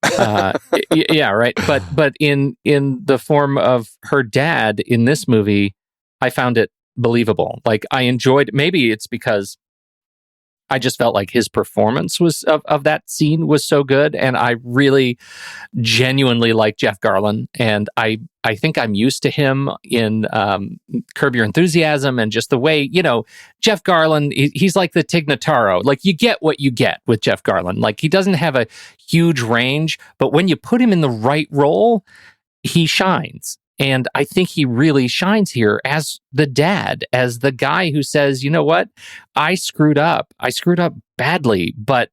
Yeah, right. But in the form of her dad in this movie, I found it believable. Like, I enjoyed. Maybe it's because I just felt like his performance was of that scene was so good, and I really genuinely like Jeff Garlin, and I think I'm used to him in Curb Your Enthusiasm, and just the way, Jeff Garlin, he's like the Tig Notaro. Like, you get what you get with Jeff Garlin. Like, he doesn't have a huge range, but when you put him in the right role, he shines. And I think he really shines here as the dad, as the guy who says, you know what, I screwed up. I screwed up badly, but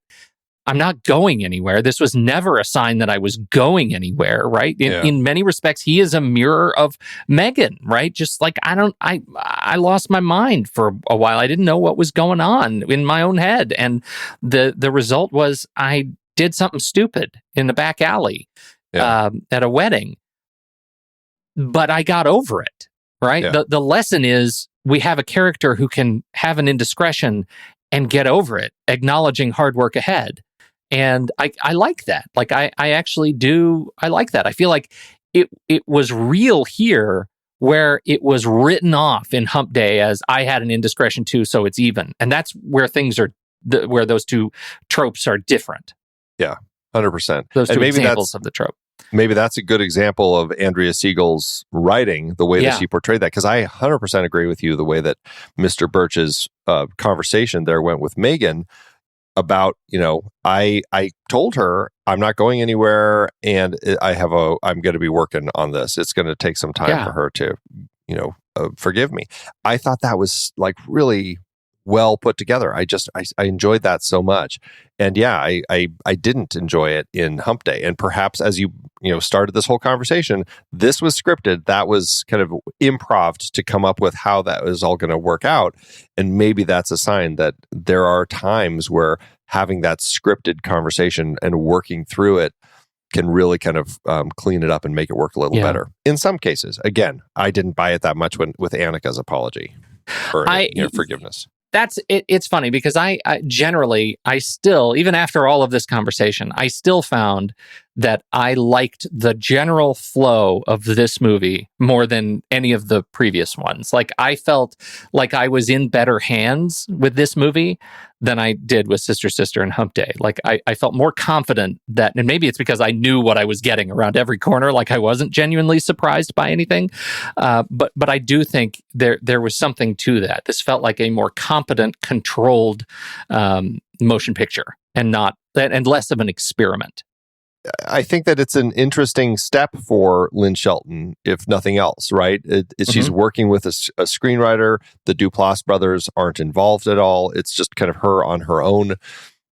I'm not going anywhere. This was never a sign that I was going anywhere, right? In many respects, he is a mirror of Megan, right? Just like, I lost my mind for a while. I didn't know what was going on in my own head. And the result was I did something stupid in the back alley at a wedding. But I got over it, right? Yeah. The lesson is we have a character who can have an indiscretion and get over it, acknowledging hard work ahead. And I like that. Like, I actually do. I like that. I feel like it was real here, where it was written off in Hump Day as I had an indiscretion too, so it's even. And that's where things are, where those two tropes are different. Yeah, 100%. Those two examples of the trope. Maybe that's a good example of Andrea Seigel's writing, the way that she portrayed that. Because I 100% agree with you, the way that Mr. Birch's conversation there went with Megan about, I told her I'm not going anywhere, and I'm going to be working on this. It's going to take some time for her to, forgive me. I thought that was like really well put together. I enjoyed that so much. And I didn't enjoy it in Hump Day. And perhaps as you started this whole conversation, this was scripted. That was kind of improv to come up with how that was all going to work out. And maybe that's a sign that there are times where having that scripted conversation and working through it can really kind of clean it up and make it work a little better. In some cases, again, I didn't buy it that much with Annika's apology or forgiveness. That's it. It's funny because I generally, I still, even after all of this conversation, I still found that I liked the general flow of this movie more than any of the previous ones. Like, I felt like I was in better hands with this movie than I did with Sister, Sister and Hump Day. Like, I felt more confident that, and maybe it's because I knew what I was getting around every corner. Like, I wasn't genuinely surprised by anything. But I do think there was something to that. This felt like a more competent, controlled motion picture and less of an experiment. I think that it's an interesting step for Lynn Shelton, if nothing else, right? She's working with a screenwriter. The Duplass brothers aren't involved at all. It's just kind of her on her own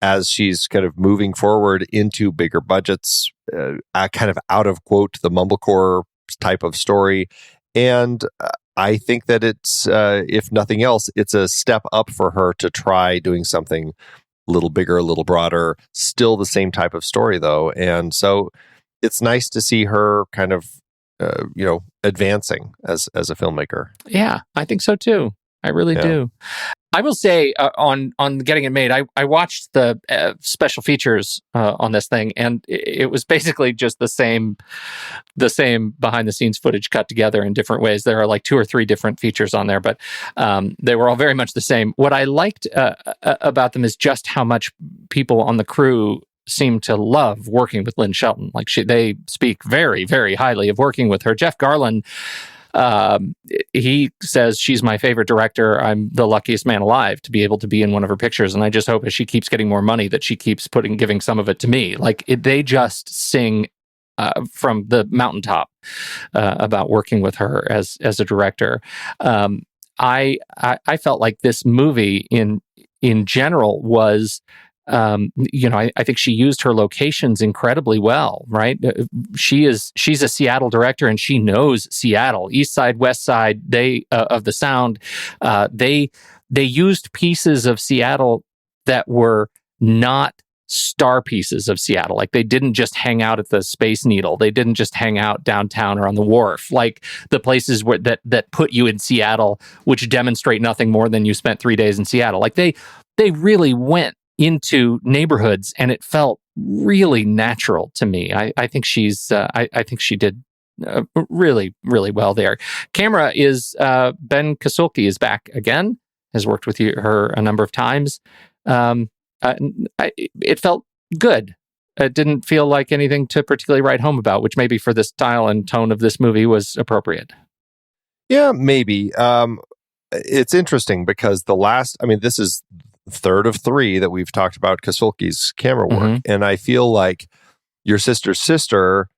as she's kind of moving forward into bigger budgets, kind of out of, quote, the mumblecore type of story. And I think that it's, if nothing else, it's a step up for her to try doing something a little bigger, a little broader, still the same type of story though. And so it's nice to see her kind of, advancing as a filmmaker. Yeah, I think so too. I really do. I will say on Getting It Made, I watched the special features on this thing, and it was basically just the same behind the scenes footage cut together in different ways. There are like 2 or 3 different features on there, but they were all very much the same. What I liked about them is just how much people on the crew seem to love working with Lynn Shelton. Like, they speak very, very highly of working with her. Jeff Garlin, he says she's my favorite director. I'm the luckiest man alive to be able to be in one of her pictures. And I just hope as she keeps getting more money that she keeps giving some of it to me. Like, they just sing from the mountaintop about working with her as a director. I felt like this movie in general was, I think she used her locations incredibly well, right? She's a Seattle director, and she knows Seattle, East Side, West Side. Of the sound, they used pieces of Seattle that were not star pieces of Seattle. Like, they didn't just hang out at the Space Needle. They didn't just hang out downtown or on the wharf. Like, the places where that put you in Seattle, which demonstrate nothing more than you spent 3 days in Seattle. Like, they really went into neighborhoods, and it felt really natural to me. I think she's I think she did really, really well there. Camera is Ben Kasulki is back again. Has worked with her a number of times. It felt good. It didn't feel like anything to particularly write home about, which maybe for the style and tone of this movie was appropriate. Yeah, maybe. It's interesting because this is third of 3 that we've talked about Kasulki's camera work. And I feel like Your Sister's Sister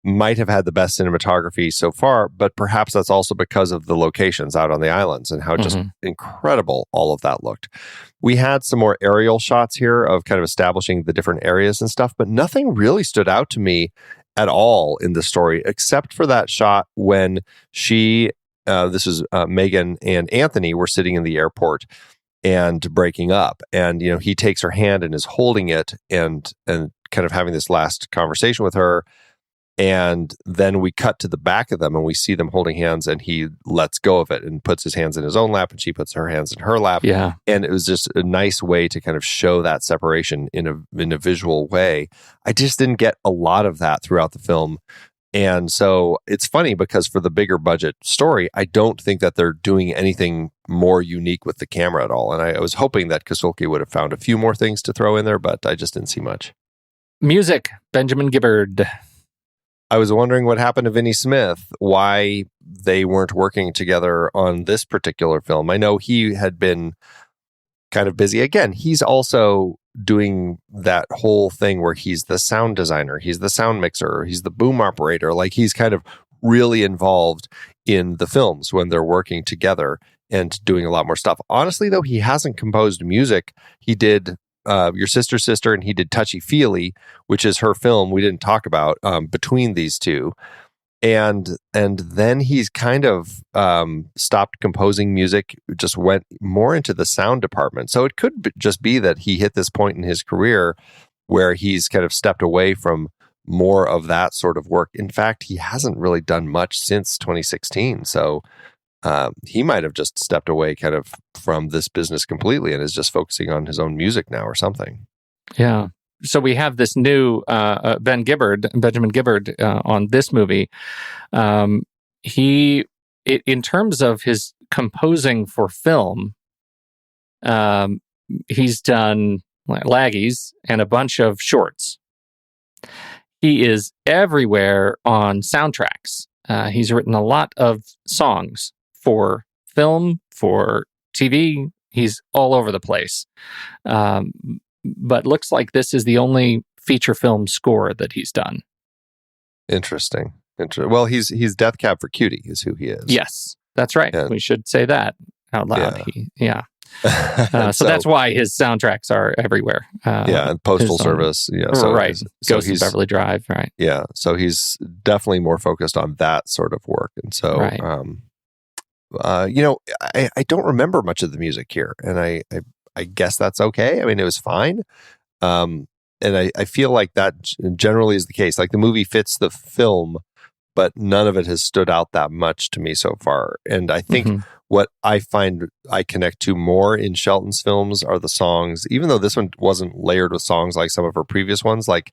might have had the best cinematography so far, but perhaps that's also because of the locations out on the islands and how just incredible all of that looked. We had some more aerial shots here of kind of establishing the different areas and stuff, but nothing really stood out to me at all in the story, except for that shot when this is Megan and Anthony were sitting in the airport and breaking up. And, he takes her hand and is holding it and kind of having this last conversation with her. And then we cut to the back of them and we see them holding hands, and he lets go of it and puts his hands in his own lap and she puts her hands in her lap. Yeah. And it was just a nice way to kind of show that separation in a visual way. I just didn't get a lot of that throughout the film. And so it's funny because for the bigger budget story, I don't think that they're doing anything more unique with the camera at all. And I was hoping that Kasulki would have found a few more things to throw in there, but I just didn't see much. Music, Benjamin Gibbard. I was wondering what happened to Vinnie Smith, why they weren't working together on this particular film. I know he had been kind of busy. Again, he's also doing that whole thing where he's the sound designer, he's the sound mixer, he's the boom operator. Like, he's kind of really involved in the films when they're working together and doing a lot more stuff. Honestly, though, he hasn't composed music. He did Your Sister's Sister, and he did Touchy Feely, which is her film we didn't talk about between these two. And then he's kind of stopped composing music, just went more into the sound department. So it could just be that he hit this point in his career where he's kind of stepped away from more of that sort of work. In fact, he hasn't really done much since 2016. So he might have just stepped away kind of from this business completely and is just focusing on his own music now or something. Yeah. So we have this new Benjamin Gibbard on this movie. In terms of his composing for film, he's done Laggies and a bunch of shorts. He is everywhere on soundtracks. He's written a lot of songs for film, for TV. He's all over the place. But looks like this is the only feature film score that he's done. Interesting. Well, he's Death Cab for Cutie is who he is. Yes, that's right. Yeah. We should say that out loud. Yeah. So that's why his soundtracks are everywhere. And Postal Service. Yeah, so right. Ghost of Beverly Drive. Right. Yeah, so he's definitely more focused on that sort of work, and so, right. I don't remember much of the music here, and I guess that's okay. I mean, it was fine, and I feel like that generally is the case. Like, the movie fits the film, but none of it has stood out that much to me so far. And I think what I find I connect to more in Shelton's films are the songs, even though this one wasn't layered with songs like some of her previous ones. Like,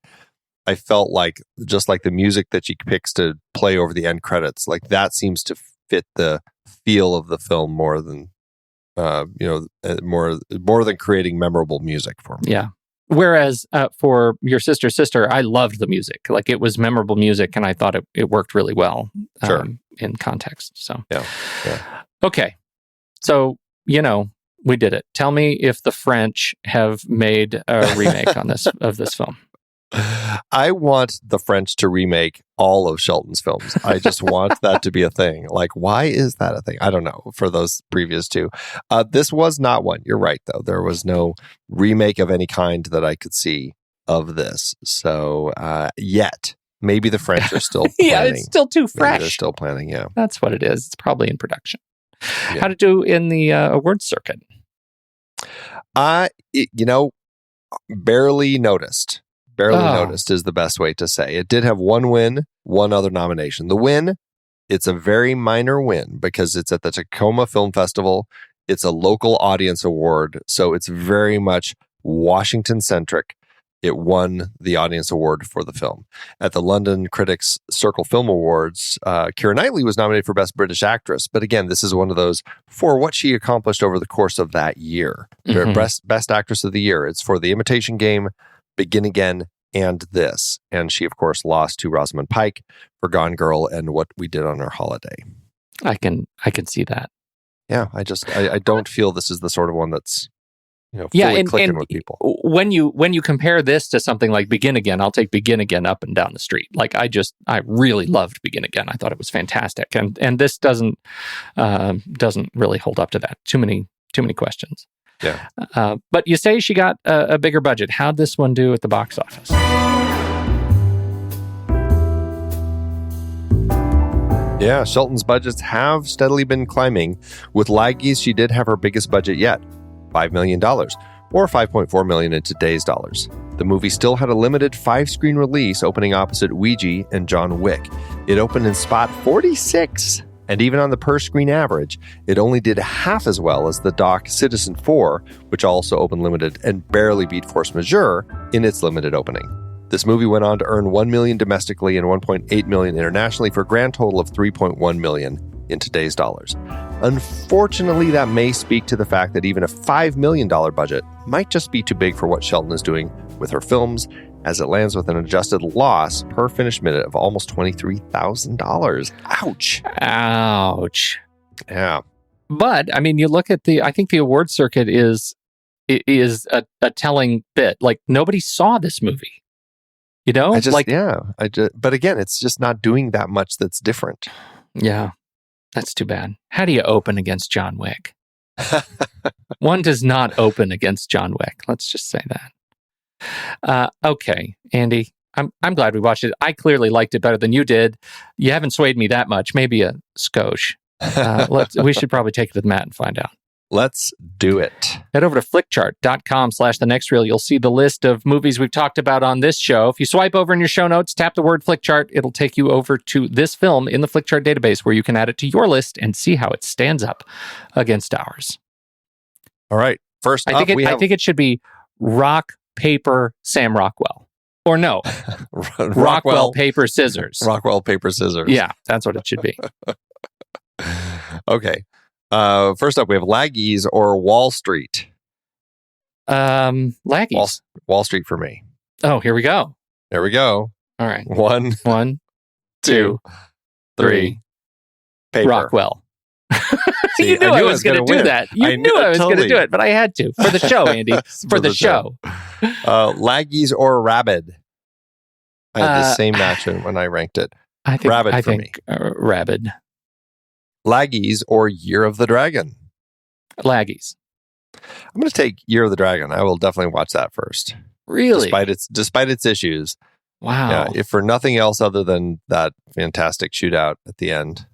I felt like just like the music that she picks to play over the end credits, like that seems to fit the feel of the film more than, more than creating memorable music for me. Yeah. Whereas for Your Sister's Sister, I loved the music. Like, it was memorable music, and I thought it worked really well in context. So, yeah. Okay. So, we did it. Tell me if the French have made a remake of this film. I want the French to remake all of Shelton's films. I just want that to be a thing. Like, why is that a thing? I don't know, for those previous two. This was not one. You're right, though. There was no remake of any kind that I could see of this. So, yet. Maybe the French are still planning. Yeah, it's still too fresh. Maybe they're still planning, yeah. That's what it is. It's probably in production. Yeah. How'd it do in the awards circuit? Barely noticed. Barely Oh. noticed is the best way to say. It did have one win, one other nomination. The win, it's a very minor win because it's at the Tacoma Film Festival. It's a local audience award, so it's very much Washington-centric. It won the audience award for the film. At the London Critics Circle Film Awards, Keira Knightley was nominated for Best British Actress. But again, this is one of those for what she accomplished over the course of that year. Best Actress of the Year. It's for The Imitation Game, Begin Again, and this. And she, of course, lost to Rosamund Pike for Gone Girl and What We Did on Our Holiday. I can see that. Yeah, I don't feel this is the sort of one that's fully clicking with people. When you compare this to something like Begin Again, I'll take Begin Again up and down the street. Like I really loved Begin Again. I thought it was fantastic, and this doesn't really hold up to that. Too many questions. Yeah. But you say she got a bigger budget. How'd this one do at the box office? Yeah, Shelton's budgets have steadily been climbing. With Laggies, she did have her biggest budget yet, $5 million, or $5.4 million in today's dollars. The movie still had a limited 5-screen release opening opposite Ouija and John Wick. It opened in spot 46, and even on the per-screen average, it only did half as well as the doc Citizen 4, which also opened limited and barely beat Force Majeure in its limited opening. This movie went on to earn $1 million domestically and $1.8 million internationally for a grand total of $3.1 million in today's dollars. Unfortunately, that may speak to the fact that even a $5 million budget might just be too big for what Shelton is doing with her films, as it lands with an adjusted loss per finished minute of almost $23,000. Ouch. Ouch. Yeah. But, I mean, you look at I think the award circuit is a telling bit. Like, nobody saw this movie. But again, it's just not doing that much that's different. Yeah, that's too bad. How do you open against John Wick? One does not open against John Wick. Let's just say that. Okay, Andy, I'm glad we watched it. I clearly liked it better than you did. You haven't swayed me that much. Maybe a skosh. We should probably take it to the mat and find out. Let's do it. Head over to flickchart.com/thenextreel. You'll see the list of movies we've talked about on this show. If you swipe over in your show notes, tap the word Flickchart, it'll take you over to this film in the Flickchart database where you can add it to your list and see how it stands up against ours. All right. First I think it should be Rock, Paper, Sam Rockwell. Or no, Rockwell, Paper, Scissors. Rockwell, Paper, Scissors. Yeah, that's what it should be. Okay. First up, we have Laggies or Wall Street. Laggies. Wall Street for me. Oh, here we go. There we go. All right. One, 2, 3. Paper. Rockwell. See, you knew I was going to do that. You knew I was going to do it, but I had to. For the show, Andy. For the show. Laggies or Rabid. I had the same match when I ranked it. I think Rabid for me. Rabid. Laggies or Year of the Dragon? Laggies. I'm going to take Year of the Dragon. I will definitely watch that first. Really? Despite its issues. Wow. Yeah, if for nothing else other than that fantastic shootout at the end.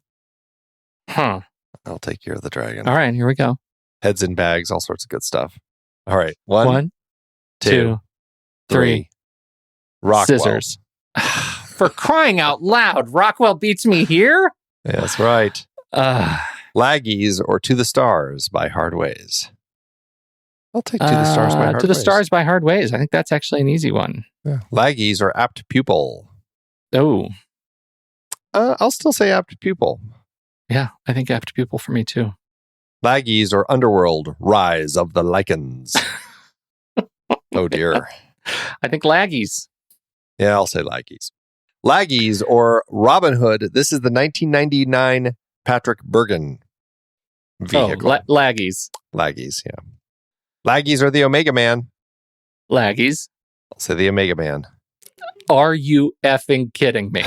Huh. I'll take Year of the Dragon. All right, here we go. Heads in bags, all sorts of good stuff. All right. One, 2, 3. Rockwell. Scissors. For crying out loud, Rockwell beats me here? Yeah, that's right. Laggies or To the Stars by Hard Ways? I'll take To the Stars by Hard Ways. To the Stars by Hard Ways. I think that's actually an easy one. Yeah. Laggies or Apt Pupil? Oh. I'll still say Apt Pupil. Yeah, I think Apt Pupil for me too. Laggies or Underworld, Rise of the Lycans? Oh dear. I think Laggies. Yeah, I'll say Laggies. Laggies or Robin Hood. This is the 1999 Patrick Bergen vehicle. Oh, Laggies. Laggies, yeah. Laggies or the Omega Man? Laggies. I'll say the Omega Man. Are you effing kidding me?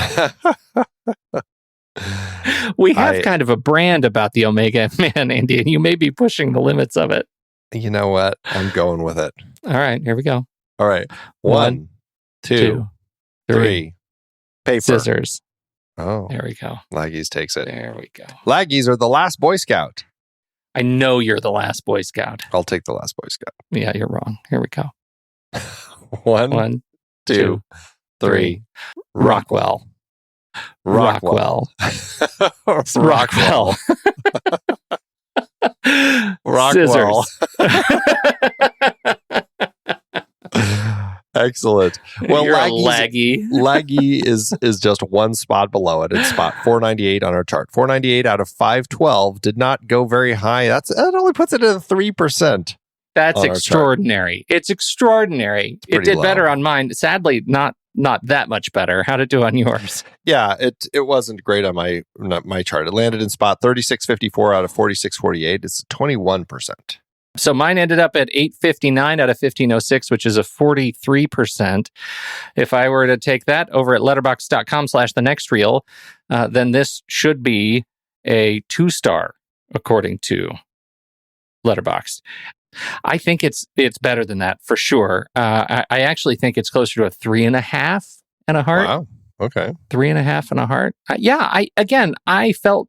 We have kind of a brand about the Omega Man, Andy, and you may be pushing the limits of it. You know what? I'm going with it. All right, here we go. All right. 1, 2, 3. Paper. Scissors. Oh. There we go. Laggies takes it. There we go. Laggies are the Last Boy Scout. I know you're the Last Boy Scout. I'll take the Last Boy Scout. Yeah, you're wrong. Here we go. One, two, three. Rockwell. Rockwell. Rockwell. Rockwell. Scissors. Excellent. Well, You're a laggy. Laggie is just one spot below it. It's spot 498 on our chart. 498 out of 512 did not go very high. That only puts it at 3%. That's extraordinary. It's extraordinary. It did better on mine. Sadly, not that much better. How'd it do on yours? Yeah, it wasn't great on my chart. It landed in spot 3654 out of 4648. It's 21%. So mine ended up at 859 out of 1506, which is a 43%. If I were to take that over at letterboxd.com/thenextreel, then this should be a 2-star, according to Letterboxd. I think it's better than that for sure. I actually think it's closer to a 3.5 and a heart. Wow. Okay. 3.5 and a heart. I felt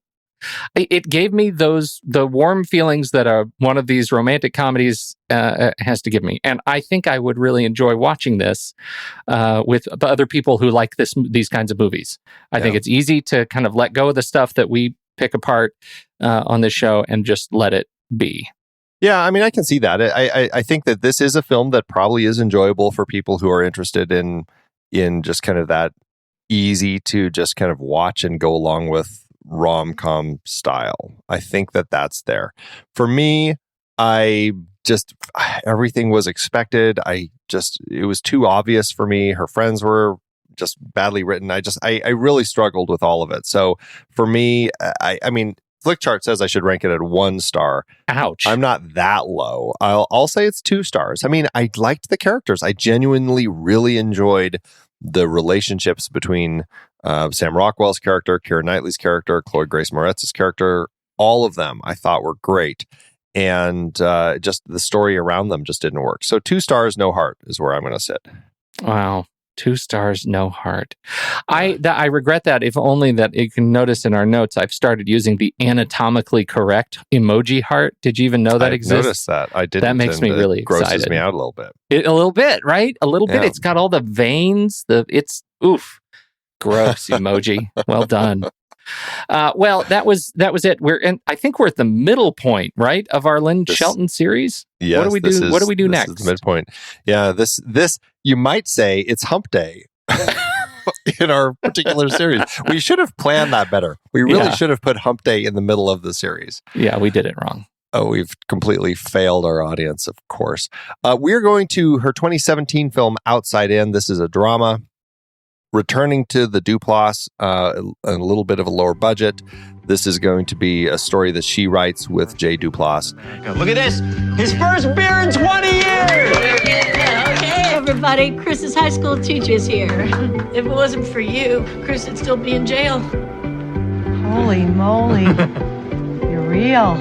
it gave me the warm feelings that one of these romantic comedies has to give me, and I think I would really enjoy watching this with the other people who like these kinds of movies. I think it's easy to kind of let go of the stuff that we pick apart on this show and just let it be. Yeah, I mean, I can see that. I think that this is a film that probably is enjoyable for people who are interested in just kind of that easy to just kind of watch and go along with rom-com style. I think that that's there. For me, everything was expected. It was too obvious for me. Her friends were just badly written. I really struggled with all of it. So for me, I mean, Flickchart says I should rank it at 1 star. Ouch. I'm not that low. I'll say it's 2 stars. I mean, I liked the characters. I genuinely really enjoyed the relationships between Sam Rockwell's character, Keira Knightley's character, Chloë Grace Moretz's character. All of them I thought were great. And just the story around them just didn't work. So 2 stars, no heart is where I'm going to sit. Wow. 2 stars, no heart. I regret that. If only that you can notice in our notes, I've started using the anatomically correct emoji heart. Did you even know that exists? I noticed that. I didn't. That makes me really excited. Grosses me out a little bit. A little bit, right? A little bit. Yeah. It's got all the veins. It's oof, gross emoji. Well done. Well, that was it. I think we're at the middle point, right, of our Lynn Shelton series. Yes. What do we do? What do we do next? Is the midpoint. Yeah. This you might say it's Hump Day in our particular series. We should have planned that better. We really should have put Hump Day in the middle of the series. Yeah, we did it wrong. Oh, we've completely failed our audience, of course. We're going to her 2017 film Outside In. This is a drama. Returning to the Duplass, a little bit of a lower budget. This is going to be a story that she writes with Jay Duplass. Look at this. His first beer in 20 years. Hey, everybody. Chris's high school teacher's here. If it wasn't for you, Chris would still be in jail. Holy moly. You're real.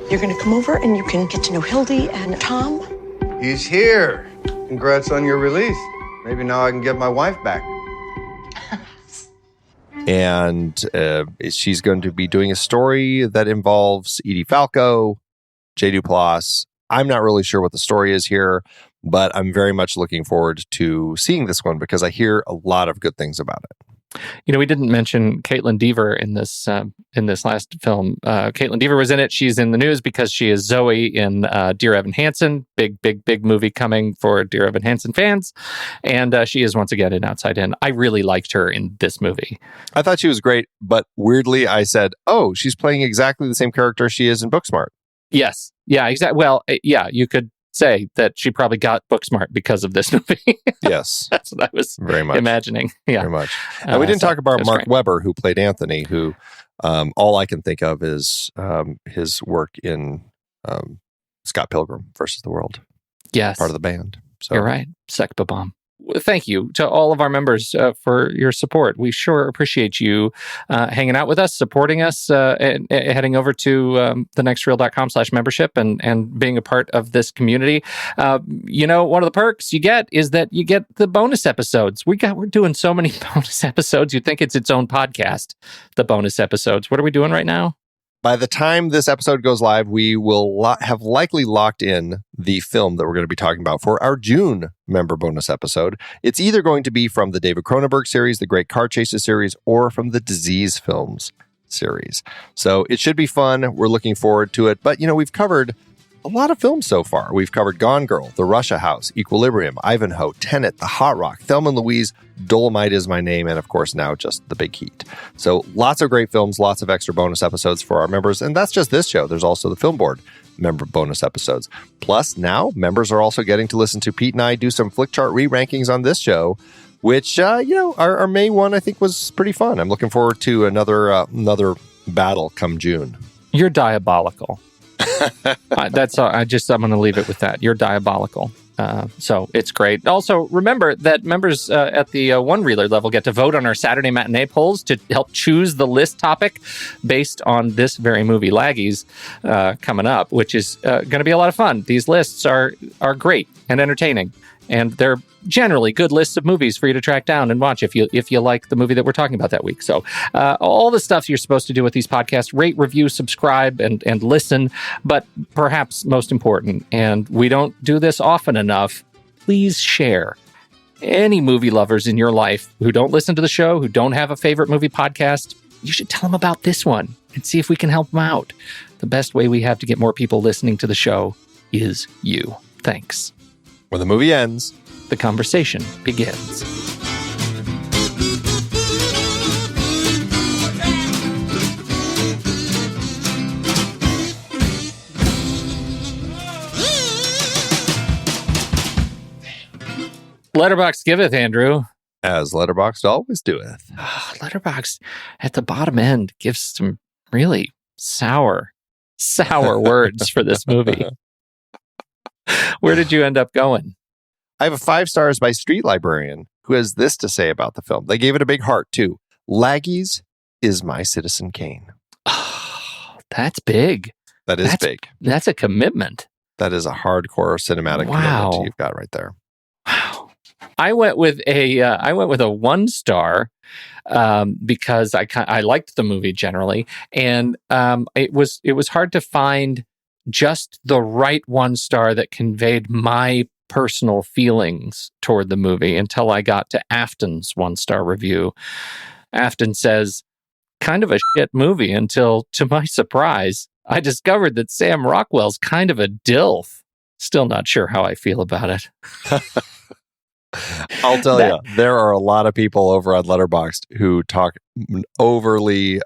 You're gonna come over and you can get to know Hildy and Tom. He's here. Congrats on your release. Maybe now I can get my wife back. And she's going to be doing a story that involves Edie Falco, Jay Duplass. I'm not really sure what the story is here, but I'm very much looking forward to seeing this one because I hear a lot of good things about it. You know, we didn't mention Kaitlyn Dever in this last film. Kaitlyn Dever was in it. She's in the news because she is Zoe in Dear Evan Hansen. Big movie coming for Dear Evan Hansen fans. And she is once again in Outside In. I really liked her in this movie. I thought she was great, but weirdly I said, oh, she's playing exactly the same character she is in Booksmart. Yes. Yeah, exactly. Well, yeah, you could say that she probably got Booksmart because of this movie. Yes. That's what I was very much imagining. Yeah. Very much. And we didn't talk about Mark great. Webber, who played Anthony, who all I can think of is his work in Scott Pilgrim versus the World. Yes. Part of the band. So. You're right. Sekba Bomb. Thank you to all of our members for your support. We sure appreciate you hanging out with us, supporting us, and heading over to thenextreel.com/membership and being a part of this community. You know, one of the perks you get is that you get the bonus episodes. We're doing so many bonus episodes. You'd think it's its own podcast, the bonus episodes. What are we doing right now? By the time this episode goes live, we will have likely locked in the film that we're going to be talking about for our June member bonus episode. It's either going to be from the David Cronenberg series, the Great Car Chases series, or from the Disease Films series. So it should be fun. We're looking forward to it. But, we've covered a lot of films so far. We've covered Gone Girl, The Russia House, Equilibrium, Ivanhoe, Tenet, The Hot Rock, Thelma and Louise, Dolomite Is My Name, and of course now just The Big Heat. So lots of great films, lots of extra bonus episodes for our members. And that's just this show. There's also the Film Board member bonus episodes. Plus now members are also getting to listen to Pete and I do some Flick Chart re-rankings on this show, which, our May one I think was pretty fun. I'm looking forward to another battle come June. You're diabolical. That's all. I'm going to leave it with that. You're diabolical. So it's great. Also, remember that members at the One Reeler level get to vote on our Saturday matinee polls to help choose the list topic based on this very movie, Laggies, coming up, which is going to be a lot of fun. These lists are great and entertaining, and they're generally good lists of movies for you to track down and watch if you like the movie that we're talking about that week. So all the stuff you're supposed to do with these podcasts: rate, review, subscribe, and listen. But perhaps most important, and we don't do this often enough, please share. Any movie lovers in your life who don't listen to the show, who don't have a favorite movie podcast, you should tell them about this one and see if we can help them out. The best way we have to get more people listening to the show is you. Thanks. When the movie ends, the conversation begins. Letterboxd giveth, Andrew. As Letterboxd always doeth. Letterboxd at the bottom end gives some really sour words for this movie. Where did you end up going? I have a 5 stars by Street Librarian, who has this to say about the film. They gave it a big heart, too. Laggies is my Citizen Kane. Oh, that's big. That's big. That's a commitment. That is a hardcore cinematic commitment you've got right there. Wow. I went with a 1 star because I liked the movie generally, and it was hard to find just the right 1 star that conveyed my personal feelings toward the movie until I got to Afton's 1-star review. Afton says, kind of a shit movie until, to my surprise, I discovered that Sam Rockwell's kind of a dilf. Still not sure how I feel about it. I'll tell you, there are a lot of people over on Letterboxd who talk overly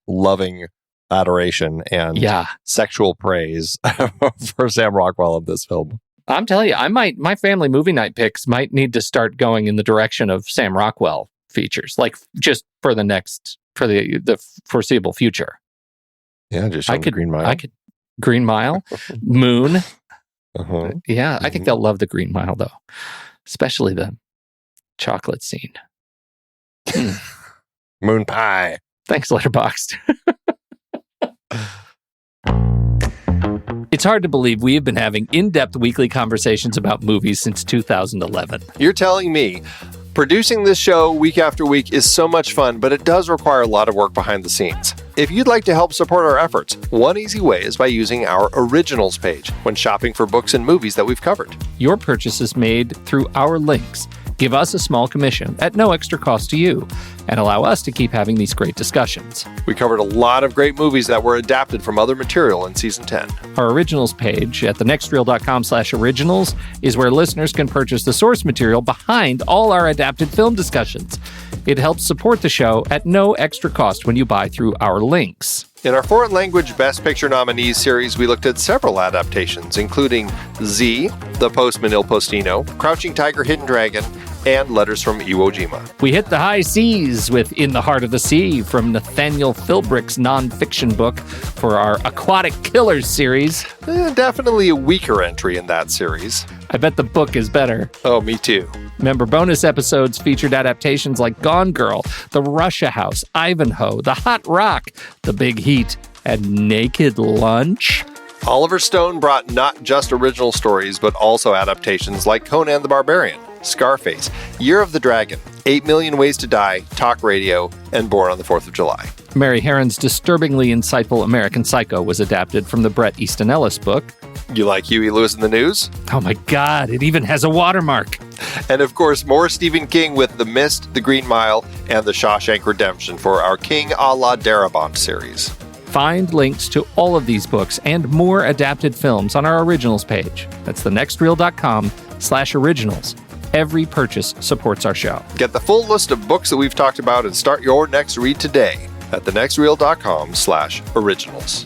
loving adoration and sexual praise for Sam Rockwell in this film. I'm telling you, my family movie night picks might need to start going in the direction of Sam Rockwell features, like just for the foreseeable future. Yeah, just show Green Mile. Green Mile, Moon. Yeah, I think they'll love the Green Mile though, especially the chocolate scene. Moon pie. Thanks, Letterboxd. It's hard to believe we have been having in-depth weekly conversations about movies since 2011. You're telling me producing this show week after week is so much fun, but it does require a lot of work behind the scenes. If you'd like to help support our efforts, one easy way is by using our Originals page when shopping for books and movies that we've covered. Your purchase is made through our links. Give us a small commission at no extra cost to you and allow us to keep having these great discussions. We covered a lot of great movies that were adapted from other material in Season 10. Our Originals page at thenextreel.com/originals is where listeners can purchase the source material behind all our adapted film discussions. It helps support the show at no extra cost when you buy through our links. In our foreign language Best Picture nominees series, we looked at several adaptations, including Z, The Postman Il Postino, Crouching Tiger, Hidden Dragon, and Letters from Iwo Jima. We hit the high seas with In the Heart of the Sea from Nathaniel Philbrick's nonfiction book for our Aquatic Killers series. Definitely a weaker entry in that series. I bet the book is better. Oh, me too. Member bonus episodes featured adaptations like Gone Girl, The Russia House, Ivanhoe, The Hot Rock, The Big Heat, and Naked Lunch. Oliver Stone brought not just original stories, but also adaptations like Conan the Barbarian, Scarface, Year of the Dragon, 8 Million Ways to Die, Talk Radio, and Born on the 4th of July. Mary Herron's disturbingly insightful American Psycho was adapted from the Bret Easton Ellis book. You like Huey Lewis in the News? Oh my God, it even has a watermark. And of course, more Stephen King with The Mist, The Green Mile, and The Shawshank Redemption for our King a la Darabont series. Find links to all of these books and more adapted films on our originals page. That's thenextreel.com/originals. Every purchase supports our show. Get the full list of books that we've talked about and start your next read today at thenextreel.com/originals.